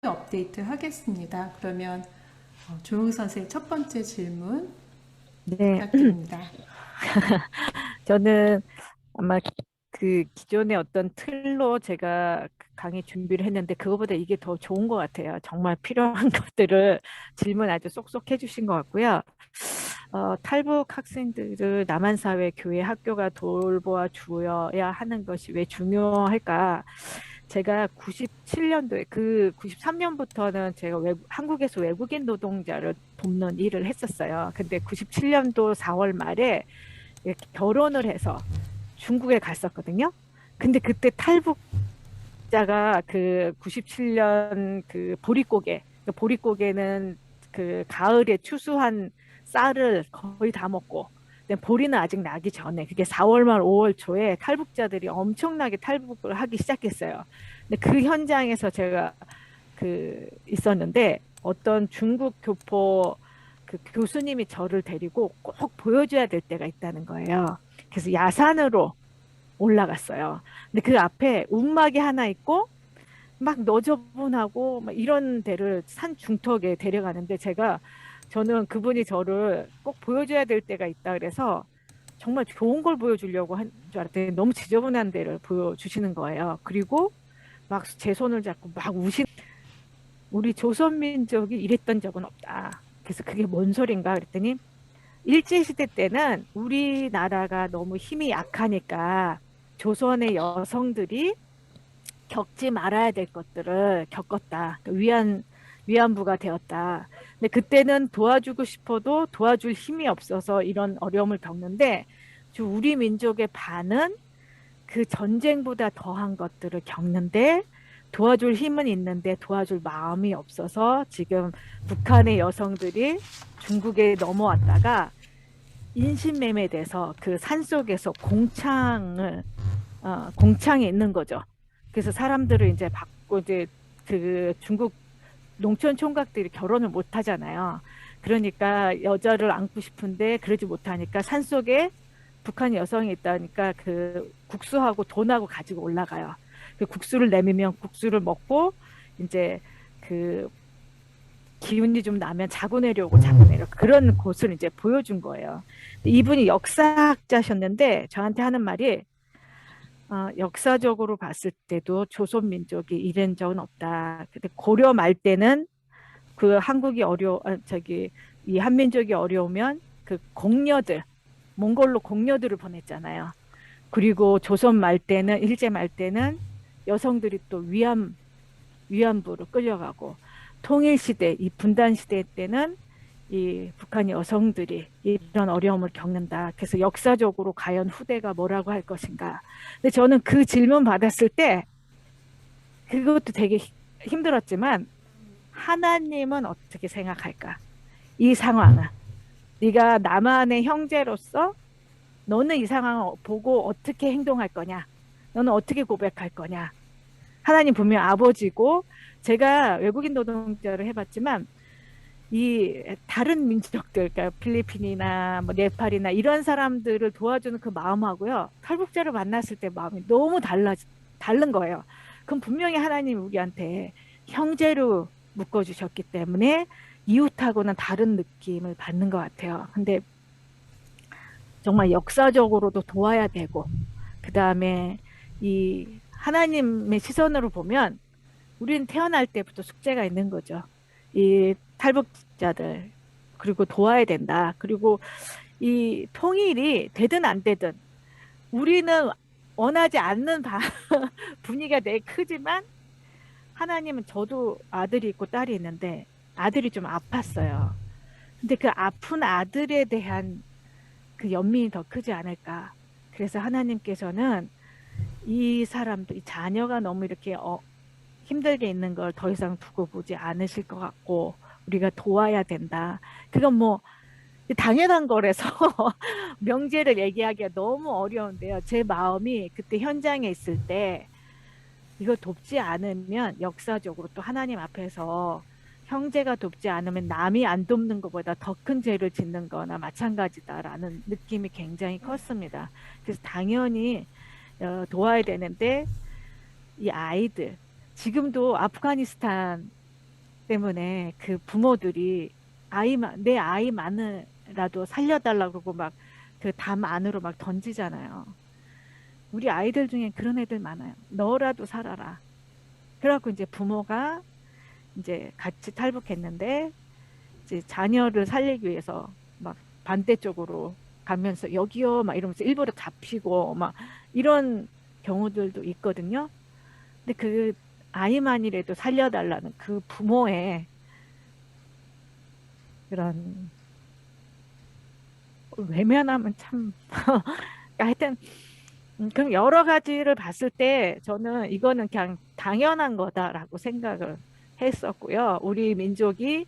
업데이트 하겠습니다. 그러면 조용 선생님 첫 번째 질문 네, 부탁드립니다. 저는 아마 그 기존의 어떤 틀로 제가 그 강의 준비를 했는데 그거보다 이게 더 좋은 것 같아요. 정말 필요한 것들을 질문 아주 쏙쏙 해주신 것 같고요. 탈북 학생들을 남한사회, 교회, 학교가 돌보아 주어야 하는 것이 왜 중요할까? 제가 97년도에 93년부터는 제가 한국에서 외국인 노동자를 돕는 일을 했었어요. 근데 97년도 4월 말에 이렇게 결혼을 해서 중국에 갔었거든요. 근데 그때 탈북자가 그 97년 그 보릿고개, 그 보릿고개는 그 가을에 추수한 쌀을 거의 다 먹고, 근데 보리는 아직 나기 전에, 그게 4월 말 5월 초에 탈북자들이 엄청나게 탈북을 하기 시작했어요. 근데 그 현장에서 제가 그 있었는데 어떤 중국 교포 그 교수님이 저를 데리고 꼭 보여줘야 될 때가 있다는 거예요. 그래서 야산으로 올라갔어요. 근데 그 앞에 움막이 하나 있고 막 너저분하고 막 이런 데를 산 중턱에 데려가는데 저는 그분이 저를 꼭 보여줘야 될 때가 있다 그래서 정말 좋은 걸 보여주려고 한 줄 알았더니 너무 지저분한 데를 보여주시는 거예요. 그리고 막 제 손을 잡고 막 우리 조선민족이 이랬던 적은 없다. 그래서 그게 뭔 소린가 그랬더니 일제시대 때는 우리나라가 너무 힘이 약하니까 조선의 여성들이 겪지 말아야 될 것들을 겪었다. 위안부가 되었다. 근데 그때는 도와주고 싶어도 도와줄 힘이 없어서 이런 어려움을 겪는데 우리 민족의 반은 그 전쟁보다 더한 것들을 겪는데 도와줄 힘은 있는데 도와줄 마음이 없어서 지금 북한의 여성들이 중국에 넘어왔다가 인신매매돼서 그 산속에서 공창이 있는 거죠. 그래서 사람들을 이제 받고 이제 그 중국 농촌 총각들이 결혼을 못 하잖아요. 그러니까 여자를 안고 싶은데 그러지 못하니까 산속에 북한 여성이 있다니까 그 국수하고 돈하고 가지고 올라가요. 그 국수를 내미면 국수를 먹고 이제 그 기운이 좀 나면 자고 내려오고 자고 내려 그런 곳을 이제 보여준 거예요. 이분이 역사학자셨는데 저한테 하는 말이 역사적으로 봤을 때도 조선 민족이 이런 적은 없다. 근데 고려 말 때는 그 한국이 이 한민족이 어려우면 그 몽골로 공녀들을 보냈잖아요. 그리고 조선 말 때는 일제 말 때는 여성들이 또 위안부로 끌려가고 통일 시대 이 분단 시대 때는 이 북한 여성들이 이런 어려움을 겪는다. 그래서 역사적으로 과연 후대가 뭐라고 할 것인가. 근데 저는 그 질문 받았을 때 그것도 되게 힘들었지만 하나님은 어떻게 생각할까? 이 상황은 네가 남한의 형제로서 너는 이 상황을 보고 어떻게 행동할 거냐? 너는 어떻게 고백할 거냐? 하나님 분명 아버지고 제가 외국인 노동자를 해봤지만 이 다른 민족들, 그러니까 필리핀이나 뭐 네팔이나 이런 사람들을 도와주는 그 마음하고요. 탈북자를 만났을 때 마음이 너무 다른 거예요. 그럼 분명히 하나님이 우리한테 형제로 묶어주셨기 때문에 이웃하고는 다른 느낌을 받는 것 같아요. 근데 정말 역사적으로도 도와야 되고, 그 다음에 이 하나님의 시선으로 보면 우리는 태어날 때부터 숙제가 있는 거죠. 이 탈북자들, 그리고 도와야 된다. 그리고 이 통일이 되든 안 되든 우리는 원하지 않는 분위기가 되게 크지만 하나님은 저도 아들이 있고 딸이 있는데 아들이 좀 아팠어요. 근데 그 아픈 아들에 대한 그 연민이 더 크지 않을까. 그래서 하나님께서는 이 자녀가 너무 이렇게 힘들게 있는 걸 더 이상 두고 보지 않으실 것 같고 우리가 도와야 된다. 그건 뭐 당연한 거라서 명제를 얘기하기가 너무 어려운데요. 제 마음이 그때 현장에 있을 때 이걸 돕지 않으면 역사적으로 또 하나님 앞에서 형제가 돕지 않으면 남이 안 돕는 것보다 더 큰 죄를 짓는 거나 마찬가지다라는 느낌이 굉장히 컸습니다. 그래서 당연히 도와야 되는데 이 아이들 지금도 아프가니스탄 때문에 그 부모들이 내 아이만이라도 살려달라고 그러고 막 그 담 안으로 막 던지잖아요. 우리 아이들 중에 그런 애들 많아요. 너라도 살아라. 그래갖고 이제 부모가 이제 같이 탈북했는데 이제 자녀를 살리기 위해서 막 반대쪽으로 가면서 여기요 막 이러면서 일부러 잡히고 막 이런 경우들도 있거든요. 근데 그 아이만이라도 살려달라는 그 부모의 그런 외면함은 참 하여튼 그럼 여러 가지를 봤을 때 저는 이거는 그냥 당연한 거다라고 생각을 했었고요. 우리 민족이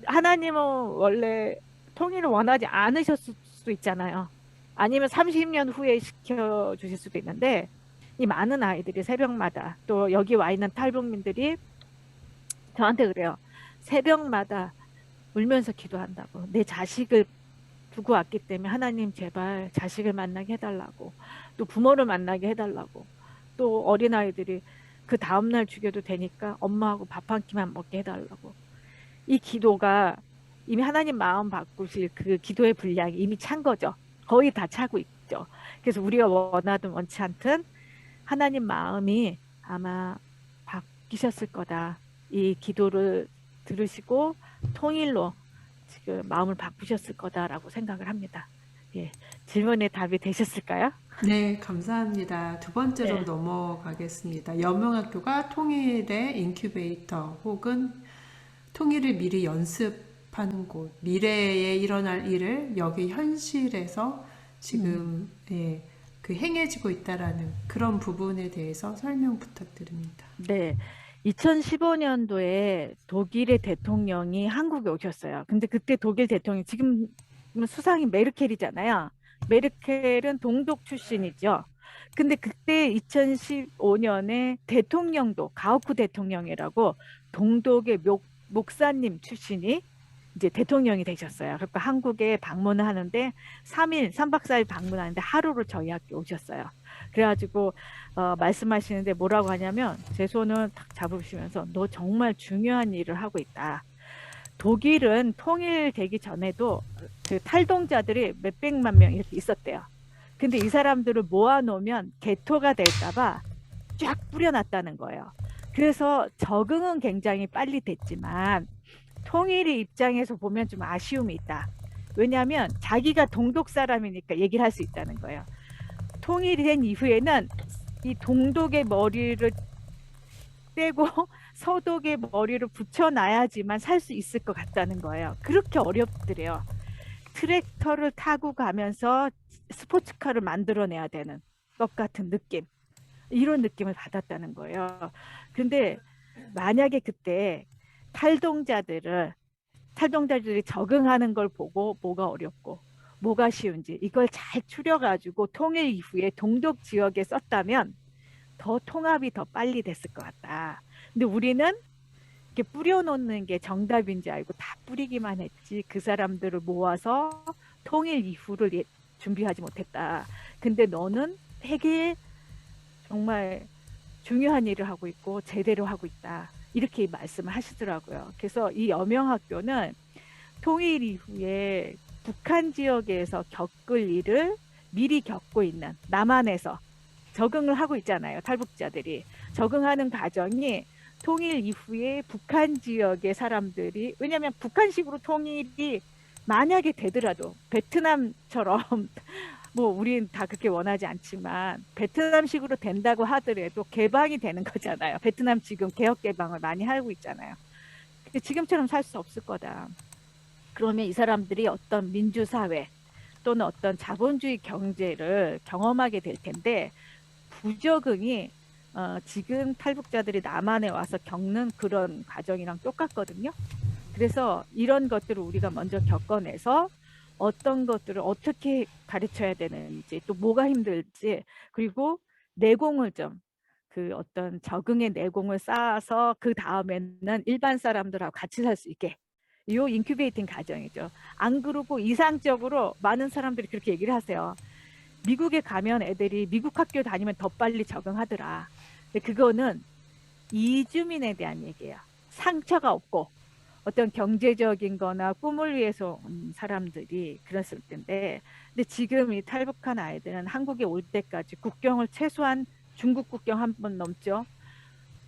하나님은 원래 통일을 원하지 않으셨을 수도 있잖아요. 아니면 30년 후에 시켜주실 수도 있는데 이 많은 아이들이 새벽마다 또 여기 와 있는 탈북민들이 저한테 그래요. 새벽마다 울면서 기도한다고. 내 자식을 두고 왔기 때문에 하나님 제발 자식을 만나게 해달라고. 또 부모를 만나게 해달라고. 또 어린아이들이 그 다음날 죽여도 되니까 엄마하고 밥 한 끼만 먹게 해달라고. 이 기도가 이미 하나님 마음 바꾸실 그 기도의 분량이 이미 찬 거죠. 거의 다 차고 있죠. 그래서 우리가 원하든 원치 않든 하나님 마음이 아마 바뀌셨을 거다. 이 기도를 들으시고 통일로 지금 마음을 바꾸셨을 거다라고 생각을 합니다. 예, 질문에 답이 되셨을까요? 네, 감사합니다. 두 번째로 네. 넘어가겠습니다. 여명학교가 통일의 인큐베이터 혹은 통일을 미리 연습하는 곳, 미래에 일어날 일을 여기 현실에서 지금 예, 그 행해지고 있다라는 그런 부분에 대해서 설명 부탁드립니다. 네. 2015년도에 독일의 대통령이 한국에 오셨어요. 근데 그때 독일 대통령이 지금 수상이 메르켈이잖아요. 메르켈은 동독 출신이죠. 근데 그때 2015년에 대통령도 가우프 대통령이라고 동독의 목사님 출신이 이제 대통령이 되셨어요. 그러니까 한국에 방문을 하는데 3일, 3박 4일 방문하는데 하루를 저희 학교 오셨어요. 그래가지고 말씀하시는데 뭐라고 하냐면 제 손을 탁 잡으시면서 너 정말 중요한 일을 하고 있다. 독일은 통일되기 전에도 그 탈동자들이 몇백만 명 이렇게 있었대요. 근데 이 사람들을 모아놓으면 개토가 될까봐 쫙 뿌려놨다는 거예요. 그래서 적응은 굉장히 빨리 됐지만 통일의 입장에서 보면 좀 아쉬움이 있다. 왜냐하면 자기가 동독 사람이니까 얘기를 할 수 있다는 거예요. 통일이 된 이후에는 이 동독의 머리를 떼고 서독의 머리를 붙여놔야지만 살 수 있을 것 같다는 거예요. 그렇게 어렵더래요. 트랙터를 타고 가면서 스포츠카를 만들어내야 되는 것 같은 느낌. 이런 느낌을 받았다는 거예요. 근데 만약에 그때 탈동자들을 탈동자들이 적응하는 걸 보고 뭐가 어렵고 뭐가 쉬운지 이걸 잘 추려가지고 통일 이후에 동독 지역에 썼다면 더 통합이 더 빨리 됐을 것 같다. 근데 우리는 이렇게 뿌려놓는 게 정답인지 알고 다 뿌리기만 했지 그 사람들을 모아서 통일 이후를 준비하지 못했다. 근데 너는 되게 정말 중요한 일을 하고 있고 제대로 하고 있다. 이렇게 말씀을 하시더라고요. 그래서 이 여명학교는 통일 이후에 북한 지역에서 겪을 일을 미리 겪고 있는 남한에서 적응을 하고 있잖아요. 탈북자들이. 적응하는 과정이 통일 이후에 북한 지역의 사람들이 왜냐하면 북한식으로 통일이 만약에 되더라도 베트남처럼 뭐 우린 다 그렇게 원하지 않지만 베트남식으로 된다고 하더라도 개방이 되는 거잖아요. 베트남 지금 개혁 개방을 많이 하고 있잖아요. 근데 지금처럼 살 수 없을 거다. 그러면 이 사람들이 어떤 민주사회 또는 어떤 자본주의 경제를 경험하게 될 텐데 부적응이 지금 탈북자들이 남한에 와서 겪는 그런 과정이랑 똑같거든요. 그래서 이런 것들을 우리가 먼저 겪어내서 어떤 것들을 어떻게 가르쳐야 되는지 또 뭐가 힘들지 그리고 내공을 좀 그 어떤 적응의 내공을 쌓아서 그 다음에는 일반 사람들하고 같이 살 수 있게 요 인큐베이팅 과정이죠. 안 그러고 이상적으로 많은 사람들이 그렇게 얘기를 하세요. 미국에 가면 애들이 미국 학교 다니면 더 빨리 적응하더라. 근데 그거는 이주민에 대한 얘기예요. 상처가 없고 어떤 경제적인 거나 꿈을 위해서 온 사람들이 그랬을 텐데, 근데 지금 이 탈북한 아이들은 한국에 올 때까지 국경을 최소한 중국 국경 한 번 넘죠.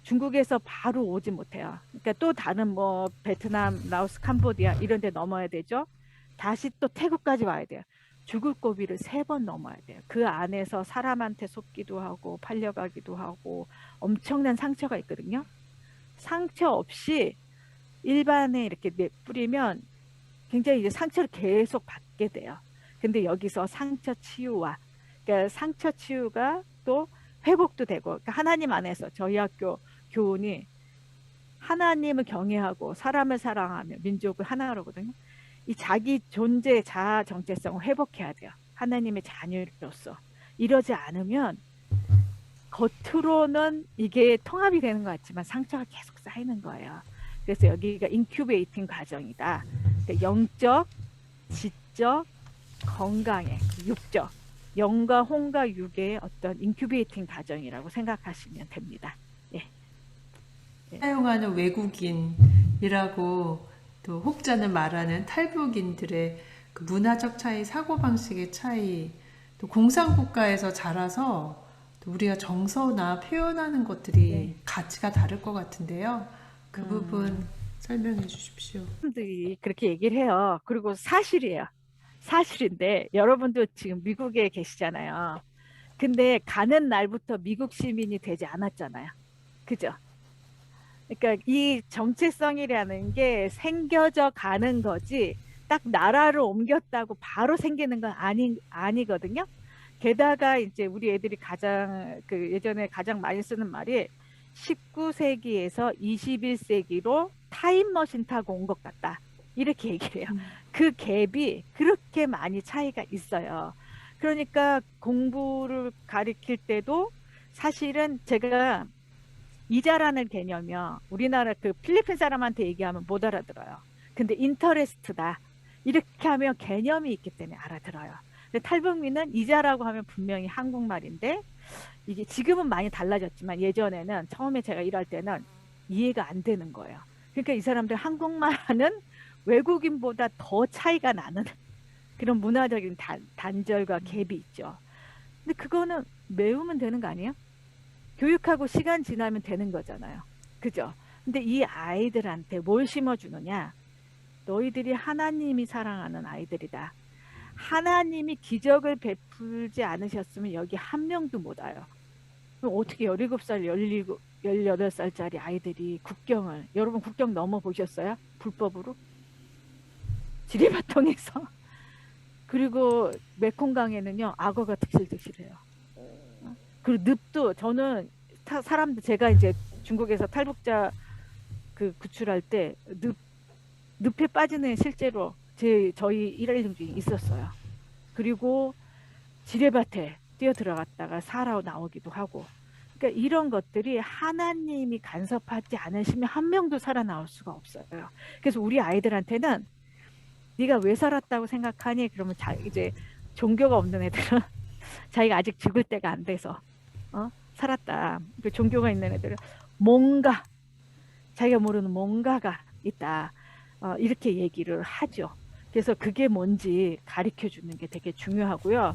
중국에서 바로 오지 못해요. 그러니까 또 다른 뭐 베트남, 라오스, 캄보디아 이런 데 넘어야 되죠. 다시 또 태국까지 와야 돼요. 죽을 고비를 3번 넘어야 돼요. 그 안에서 사람한테 속기도 하고 팔려가기도 하고 엄청난 상처가 있거든요. 상처 없이 일반에 이렇게 내뿌리면 굉장히 이제 상처를 계속 받게 돼요. 근데 여기서 상처 치유와, 그러니까 상처 치유가 또 회복도 되고, 그러니까 하나님 안에서 저희 학교 교훈이 하나님을 경외하고 사람을 사랑하며 민족을 하나로거든요. 이 자기 존재 자아 정체성을 회복해야 돼요. 하나님의 자녀로서. 이러지 않으면 겉으로는 이게 통합이 되는 것 같지만 상처가 계속 쌓이는 거예요. 그래서 여기가 인큐베이팅 과정이다. 그러니까 영적, 지적, 건강의 육적, 영과 홍과 육의 어떤 인큐베이팅 과정이라고 생각하시면 됩니다. 예. 사용하는 외국인이라고 또 혹자는 말하는 탈북인들의 그 문화적 차이, 사고방식의 차이, 또 공산국가에서 자라서 또 우리가 정서나 표현하는 것들이 네. 가치가 다를 것 같은데요. 그 부분 설명해 주십시오. 사람들이 그렇게 얘기를 해요. 그리고 사실이에요. 사실인데 여러분도 지금 미국에 계시잖아요. 근데 가는 날부터 미국 시민이 되지 않았잖아요. 그죠? 그러니까 이 정체성이라는 게 생겨져 가는 거지 딱 나라를 옮겼다고 바로 생기는 건 아니거든요. 게다가 이제 우리 애들이 가장 그 예전에 가장 많이 쓰는 말이 19세기에서 21세기로 타임머신 타고 온 것 같다. 이렇게 얘기를 해요. 그 갭이 그렇게 많이 차이가 있어요. 그러니까 공부를 가리킬 때도 사실은 제가 이자라는 개념이요. 우리나라 그 필리핀 사람한테 얘기하면 못 알아들어요. 근데 인터레스트다. 이렇게 하면 개념이 있기 때문에 알아들어요. 근데 탈북민은 이자라고 하면 분명히 한국말인데 이게 지금은 많이 달라졌지만 예전에는 처음에 제가 일할 때는 이해가 안 되는 거예요. 그러니까 이 사람들 한국말 하는 외국인보다 더 차이가 나는 그런 문화적인 단절과 갭이 있죠. 근데 그거는 외우면 되는 거 아니에요? 교육하고 시간 지나면 되는 거잖아요. 그죠? 근데 이 아이들한테 뭘 심어주느냐? 너희들이 하나님이 사랑하는 아이들이다. 하나님이 기적을 베풀지 않으셨으면 여기 한 명도 못 와요. 그럼 어떻게 17살, 17, 18살짜리 아이들이 국경을, 여러분 국경 넘어 보셨어요? 불법으로? 지리바통에서. 그리고 메콩강에는요, 악어가 득실득실해요. 그리고 늪도 저는 사람들 제가 이제 중국에서 탈북자 그 구출할 때 늪에 빠지는 실제로 저희 일할 중에 있었어요. 그리고 지뢰밭에 뛰어 들어갔다가 살아 나오기도 하고. 그러니까 이런 것들이 하나님이 간섭하지 않으시면 한 명도 살아나올 수가 없어요. 그래서 우리 아이들한테는 네가 왜 살았다고 생각하니? 그러면 이제 종교가 없는 애들은 자기가 아직 죽을 때가 안 돼서 살았다. 그 종교가 있는 애들은 뭔가 자기가 모르는 뭔가가 있다. 이렇게 얘기를 하죠. 그래서 그게 뭔지 가르쳐 주는 게 되게 중요하고요.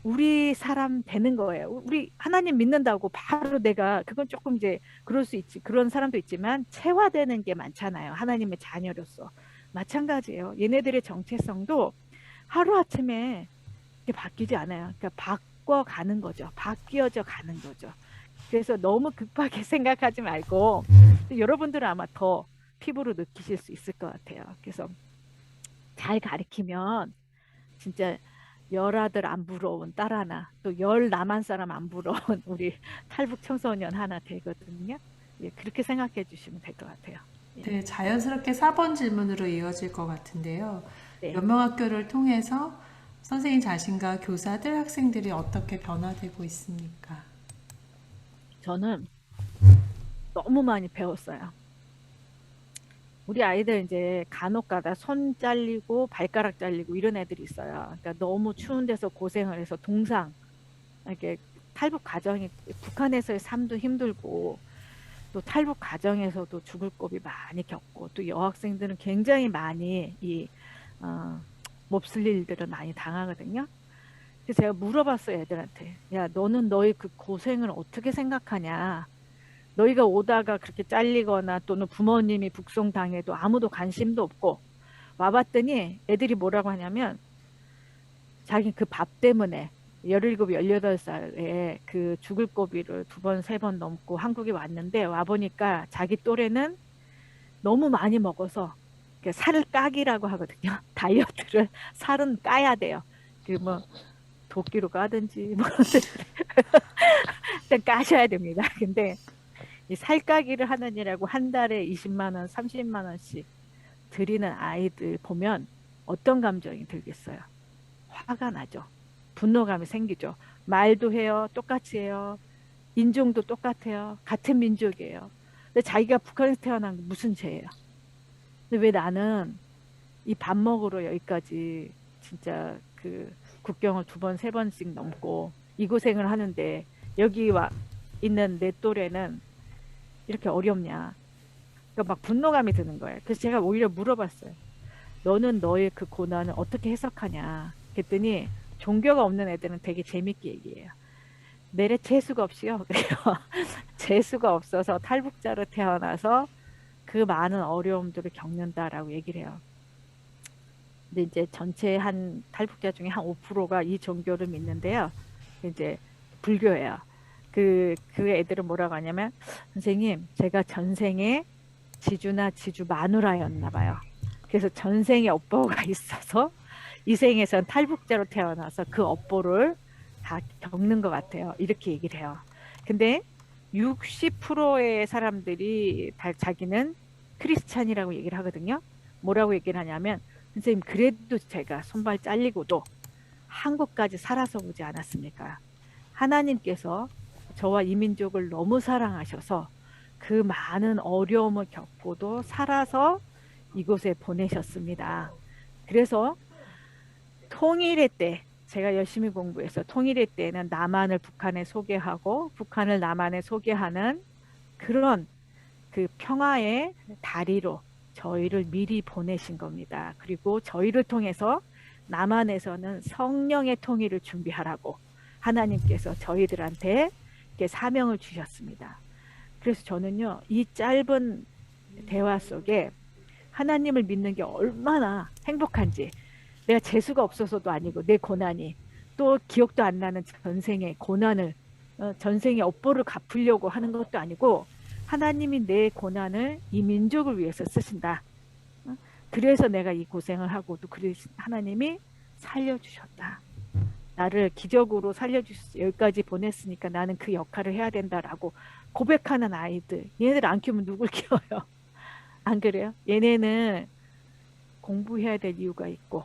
우리 사람 되는 거예요. 우리 하나님 믿는다고 바로 내가 그건 조금 이제 그럴 수 있지. 그런 사람도 있지만 체화되는 게 많잖아요. 하나님의 자녀로서. 마찬가지예요. 얘네들의 정체성도 하루아침에 이게 바뀌지 않아요. 그러니까 바꿔가는 거죠. 바뀌어져 가는 거죠. 그래서 너무 급하게 생각하지 말고 여러분들은 아마 더 피부로 느끼실 수 있을 것 같아요. 그래서 잘 가르치면 진짜 열아들 안 부러운 딸 하나, 또 열 남한 사람 안 부러운 우리 탈북 청소년 하나 되거든요. 예, 그렇게 생각해 주시면 될 것 같아요. 예. 네, 자연스럽게 4번 질문으로 이어질 것 같은데요. 네. 연명학교를 통해서 선생님 자신과 교사들, 학생들이 어떻게 변화되고 있습니까? 저는 너무 많이 배웠어요. 우리 아이들 이제 간혹 가다 손 잘리고 발가락 잘리고 이런 애들이 있어요. 그러니까 너무 추운 데서 고생을 해서 동상, 이렇게 탈북 과정이 북한에서의 삶도 힘들고 또 탈북 과정에서도 죽을 고비 많이 겪고 또 여학생들은 굉장히 많이 이 몹쓸 일들을 많이 당하거든요. 그래서 제가 물어봤어요, 애들한테. 야, 너는 너의 그 고생을 어떻게 생각하냐? 너희가 오다가 그렇게 잘리거나 또는 부모님이 북송당해도 아무도 관심도 없고 와봤더니 애들이 뭐라고 하냐면 자기 그 밥 때문에 17, 18살에 그 죽을 고비를 2번, 3번 넘고 한국에 왔는데 와보니까 자기 또래는 너무 많이 먹어서 살을 까기라고 하거든요. 다이어트를 살은 까야 돼요. 그 뭐 도끼로 까든지 뭐 일단 까셔야 됩니다. 근데 이 살까기를 하느니라고 한 달에 20만 원, 30만 원씩 드리는 아이들 보면 어떤 감정이 들겠어요? 화가 나죠. 분노감이 생기죠. 말도 해요. 똑같이 해요. 인종도 똑같아요. 같은 민족이에요. 근데 자기가 북한에서 태어난 게 무슨 죄예요? 근데 왜 나는 이 밥 먹으러 여기까지 진짜 그 국경을 2번, 3번씩 넘고 이 고생을 하는데 여기 와 있는 내 또래는 이렇게 어렵냐. 그러니까 막 분노감이 드는 거예요. 그래서 제가 오히려 물어봤어요. 너는 너의 그 고난을 어떻게 해석하냐. 그랬더니 종교가 없는 애들은 되게 재밌게 얘기해요. 내래 재수가 없이요. 그래요. 재수가 없어서 탈북자로 태어나서 그 많은 어려움들을 겪는다라고 얘기를 해요. 근데 이제 전체 한 탈북자 중에 한 5%가 이 종교를 믿는데요. 이제 불교예요. 그 애들은 뭐라고 하냐면 선생님 제가 전생에 지주나 지주 마누라였나 봐요. 그래서 전생에 업보가 있어서 이 생에선 탈북자로 태어나서 그 업보를 다 겪는 것 같아요. 이렇게 얘기를 해요. 근데 60%의 사람들이 다 자기는 크리스찬이라고 얘기를 하거든요. 뭐라고 얘기를 하냐면 선생님 그래도 제가 손발 잘리고도 한국까지 살아서 오지 않았습니까? 하나님께서 저와 이 민족을 너무 사랑하셔서 그 많은 어려움을 겪고도 살아서 이곳에 보내셨습니다. 그래서 통일의 때 제가 열심히 공부해서 통일의 때는 남한을 북한에 소개하고 북한을 남한에 소개하는 그런 그 평화의 다리로 저희를 미리 보내신 겁니다. 그리고 저희를 통해서 남한에서는 성령의 통일을 준비하라고 하나님께서 저희들한테 이렇게 사명을 주셨습니다. 그래서 저는요, 이 짧은 대화 속에 하나님을 믿는 게 얼마나 행복한지, 내가 재수가 없어서도 아니고 내 고난이 또 기억도 안 나는 전생의 고난을 전생의 업보를 갚으려고 하는 것도 아니고 하나님이 내 고난을 이 민족을 위해서 쓰신다. 그래서 내가 이 고생을 하고도 하나님이 살려주셨다. 나를 기적으로 살려주셔서 여기까지 보냈으니까 나는 그 역할을 해야 된다라고 고백하는 아이들. 얘네들 안 키우면 누굴 키워요? 안 그래요? 얘네는 공부해야 될 이유가 있고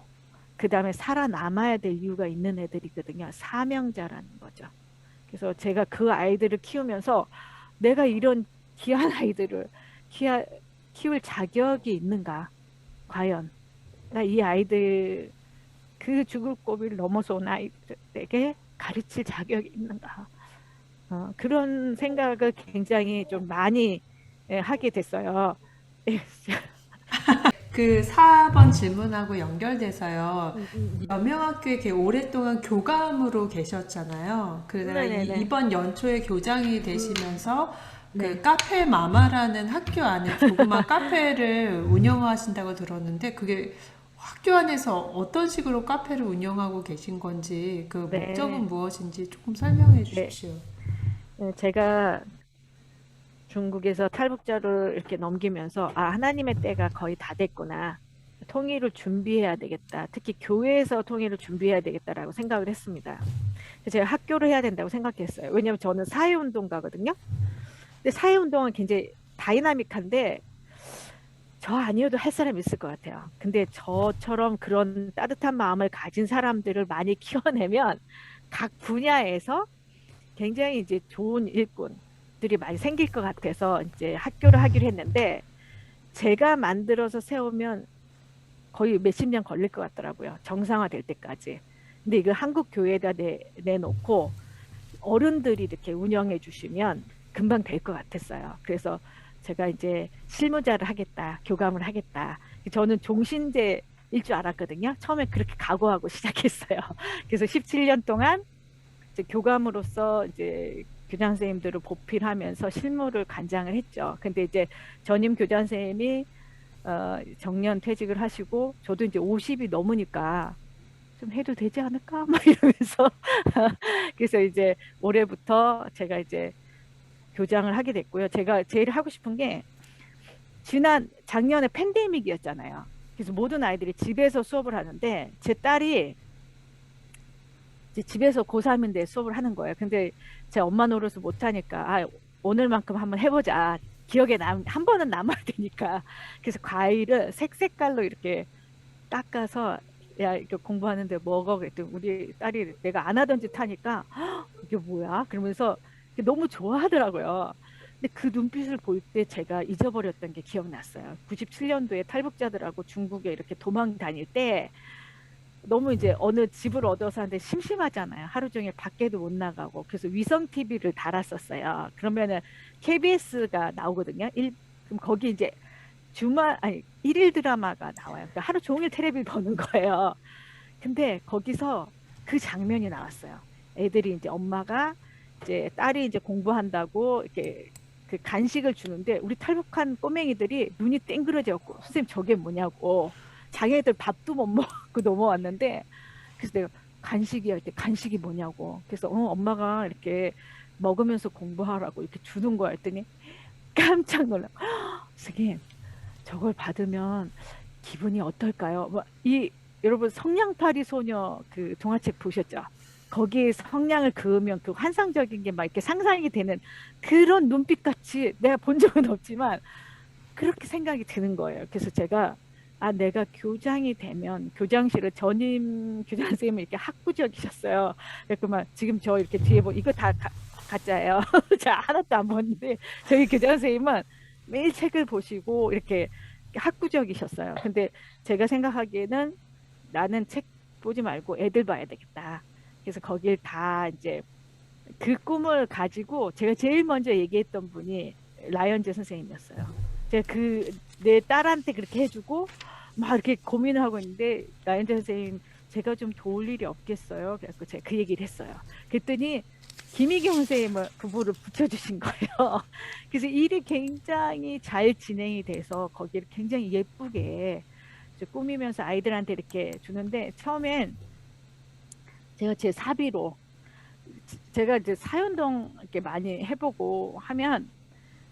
그 다음에 살아남아야 될 이유가 있는 애들이거든요. 사명자라는 거죠. 그래서 제가 그 아이들을 키우면서 내가 이런 귀한 아이들을 키울 자격이 있는가? 과연 나 이 아이들 그 죽을 고비를 넘어서 온 아이들에게 가르칠 자격이 있는가? 그런 생각을 굉장히 좀 많이 하게 됐어요. 그 4번 질문하고 연결돼서요. 음, 음, 여명학교에 이렇게 오랫동안 교감으로 계셨잖아요. 그러다가 네네네. 이번 연초에 교장이 되시면서 그 네. 카페 마마라는 학교 안에 조그만 카페를 운영하신다고 들었는데 그게 학교 안에서 어떤 식으로 카페를 운영하고 계신 건지 그 목적은 네. 무엇인지 조금 설명해 네. 주십시오. 제가 중국에서 탈북자를 이렇게 넘기면서 하나님의 때가 거의 다 됐구나. 통일을 준비해야 되겠다. 특히 교회에서 통일을 준비해야 되겠다라고 생각을 했습니다. 그래서 제가 학교를 해야 된다고 생각했어요. 왜냐하면 저는 사회운동가거든요. 근데 사회운동은 굉장히 다이나믹한데 저 아니어도 할 사람 있을 것 같아요. 근데 저처럼 그런 따뜻한 마음을 가진 사람들을 많이 키워내면 각 분야에서 굉장히 이제 좋은 일꾼들이 많이 생길 것 같아서 이제 학교를 하기로 했는데 제가 만들어서 세우면 거의 몇십 년 걸릴 것 같더라고요. 정상화될 때까지. 근데 이거 한국 교회에다 내놓고 어른들이 이렇게 운영해 주시면 금방 될 것 같았어요. 그래서 제가 이제 실무자를 하겠다, 교감을 하겠다. 저는 종신제일 줄 알았거든요. 처음에 그렇게 각오하고 시작했어요. 그래서 17년 동안 이제 교감으로서 이제 교장 선생님들을 보필하면서 실무를 관장을 했죠. 근데 이제 전임 교장 선생님이 정년 퇴직을 하시고 저도 이제 50이 넘으니까 좀 해도 되지 않을까? 막 이러면서 그래서 이제 올해부터 제가 이제 교장을 하게 됐고요. 제가 제일 하고 싶은 게 작년에 팬데믹이었잖아요. 그래서 모든 아이들이 집에서 수업을 하는데 제 딸이 이제 집에서 고3인데 수업을 하는 거예요. 근데 제 엄마 노릇을 못하니까 오늘만큼 한번 해보자. 한 번은 남아야 되니까. 그래서 과일을 색깔로 이렇게 닦아서 야 이거 공부하는데 먹어 그랬더니 우리 딸이 내가 안 하던 짓 하니까 이게 뭐야? 그러면서 너무 좋아하더라고요. 근데 그 눈빛을 볼 때 제가 잊어버렸던 게 기억났어요. 97년도에 탈북자들하고 중국에 이렇게 도망 다닐 때 너무 이제 어느 집을 얻어서 하는데 심심하잖아요. 하루 종일 밖에도 못 나가고. 그래서 위성 TV를 달았었어요. 그러면은 KBS가 나오거든요. 그럼 거기 이제 일일 드라마가 나와요. 그러니까 하루 종일 텔레비를 보는 거예요. 근데 거기서 그 장면이 나왔어요. 애들이 이제 엄마가 이제 딸이 이제 공부한다고 이렇게 그 간식을 주는데 우리 탈북한 꼬맹이들이 눈이 땡그러져갖고 선생님 저게 뭐냐고 자기네들 밥도 못 먹고 넘어왔는데 그래서 내가 간식이 할 때 간식이 뭐냐고 그래서 엄마가 이렇게 먹으면서 공부하라고 이렇게 주는 거야 했더니 깜짝 놀라 선생님 저걸 받으면 기분이 어떨까요? 여러분 성냥팔이 소녀 그 동화책 보셨죠? 거기에 성냥을 그으면 그 환상적인 게 막 이렇게 상상이 되는 그런 눈빛 같이 내가 본 적은 없지만 그렇게 생각이 드는 거예요. 그래서 제가 내가 교장이 되면 교장실을 전임 교장 선생님이 이렇게 학구적이셨어요. 그만 지금 저 이렇게 뒤에 이거 다 가짜예요. 자 하나도 안 봤는데 저희 교장 선생님은 매일 책을 보시고 이렇게 학구적이셨어요. 근데 제가 생각하기에는 나는 책 보지 말고 애들 봐야 되겠다. 그래서 거길 다 이제 그 꿈을 가지고 제가 제일 먼저 얘기했던 분이 라이언즈 선생님이었어요. 제가 내 딸한테 그렇게 해주고 막 이렇게 고민을 하고 있는데 라이언즈 선생님 제가 좀 도울 일이 없겠어요. 그래서 제가 그 얘기를 했어요. 그랬더니 김희경 선생님을 부부를 붙여주신 거예요. 그래서 일이 굉장히 잘 진행이 돼서 거기를 굉장히 예쁘게 꾸미면서 아이들한테 이렇게 주는데 처음엔 제가 제 사비로 제가 이제 사연동 이렇게 많이 해보고 하면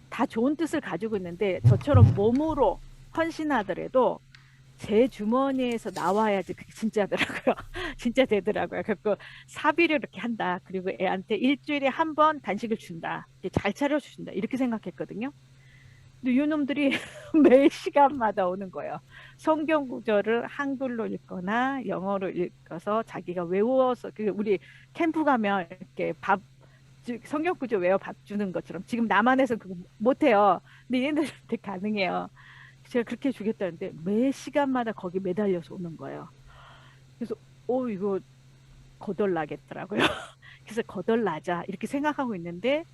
다 좋은 뜻을 가지고 있는데 저처럼 몸으로 헌신하더라도 제 주머니에서 나와야지 그게 진짜더라고요. 진짜 되더라고요. 그래서 사비를 이렇게 한다. 그리고 애한테 일주일에 한 번 간식을 준다. 잘 차려준다. 이렇게 생각했거든요. 근데 이놈들이 매 시간마다 오는 거예요. 성경 구절을 한글로 읽거나 영어로 읽어서 자기가 외워서 우리 캠프 가면 이렇게 성경 구절 외워 밥 주는 것처럼 지금 남한에서 그거 못해요. 근데 얘네들한테 가능해요. 제가 그렇게 주겠다는데 매 시간마다 거기 매달려서 오는 거예요. 그래서 이거 거덜나겠더라고요. 그래서 거덜나자 이렇게 생각하고 있는데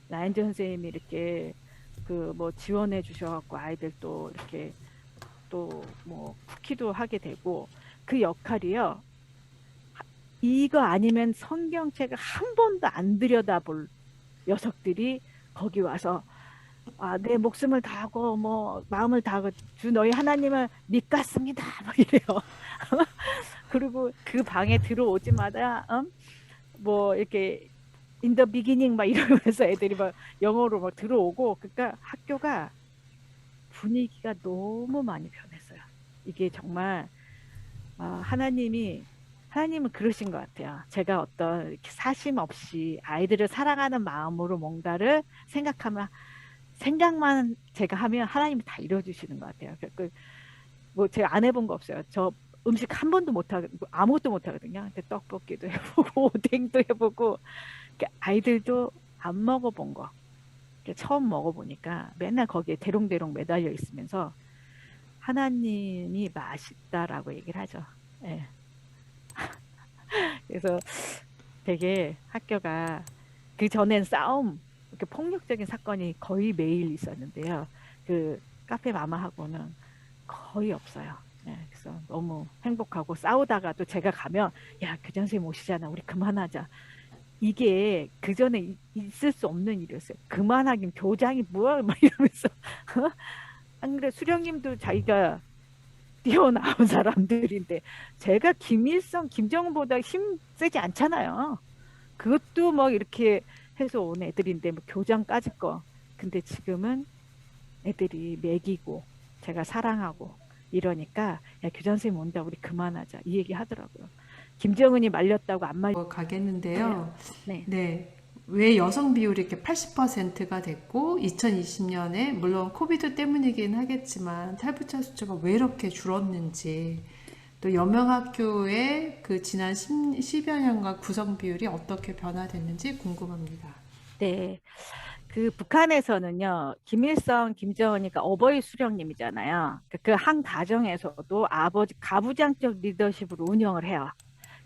라인즈 선생님이 이렇게 지원해 주셔갖고 아이들도 이렇게 또 쿠키도 하게 되고 그 역할이요. 이거 아니면 성경책을 한 번도 안 들여다볼 녀석들이 거기 와서 내 목숨을 다하고 마음을 다하고 주 너희 하나님을 믿겠습니다. 막 이래요. 그리고 그 방에 들어오자마자 이렇게 in the beginning 막 이러면서 애들이 막 영어로 막 들어오고 그러니까 학교가 분위기가 너무 많이 변했어요. 이게 정말 하나님은 그러신 것 같아요. 제가 어떤 이렇게 사심 없이 아이들을 사랑하는 마음으로 뭔가를 생각만 제가 하면 하나님이 다 이루어주시는 것 같아요. 제가 안 해본 거 없어요. 저 음식 한 번도 아무것도 못하거든요. 근데 떡볶이도 해보고 오뎅도 해보고 아이들도 안 먹어본 거 처음 먹어보니까 맨날 거기에 대롱대롱 매달려 있으면서 하나님이 맛있다라고 얘기를 하죠. 네. 그래서 되게 학교가 그 전엔 이렇게 폭력적인 사건이 거의 매일 있었는데요. 그 카페 마마하고는 거의 없어요. 예, 그래서 너무 행복하고 싸우다가도 제가 가면 야, 교장 선생님 오시잖아. 우리 그만하자. 이게 그 전에 있을 수 없는 일이었어요. 그만하긴 교장이 뭐야? 막 이러면서. 안 그래, 수령님도 자기가 뛰어나온 사람들인데 제가 김일성, 김정은보다 힘 세지 않잖아요. 그것도 막 이렇게 해서 온 애들인데 뭐 교장까지 거. 근데 지금은 애들이 먹이고 제가 사랑하고 이러니까 야, 교장 선생님 온다 우리 그만하자 이 얘기 하더라고요. 김정은이 말렸다고 안 말려. 가겠는데요. 네. 네. 왜 여성 비율이 이렇게 80%가 됐고 2020년에 물론 코비드 때문이긴 하겠지만 탈부자 숫자가 왜 이렇게 줄었는지 또 여명학교의 그 지난 10여 년간 구성 비율이 어떻게 변화됐는지 궁금합니다. 네. 그 북한에서는요, 김일성, 김정은이가 어버이 수령님이잖아요. 그 한 가정에서도 아버지 가부장적 리더십으로 운영을 해요.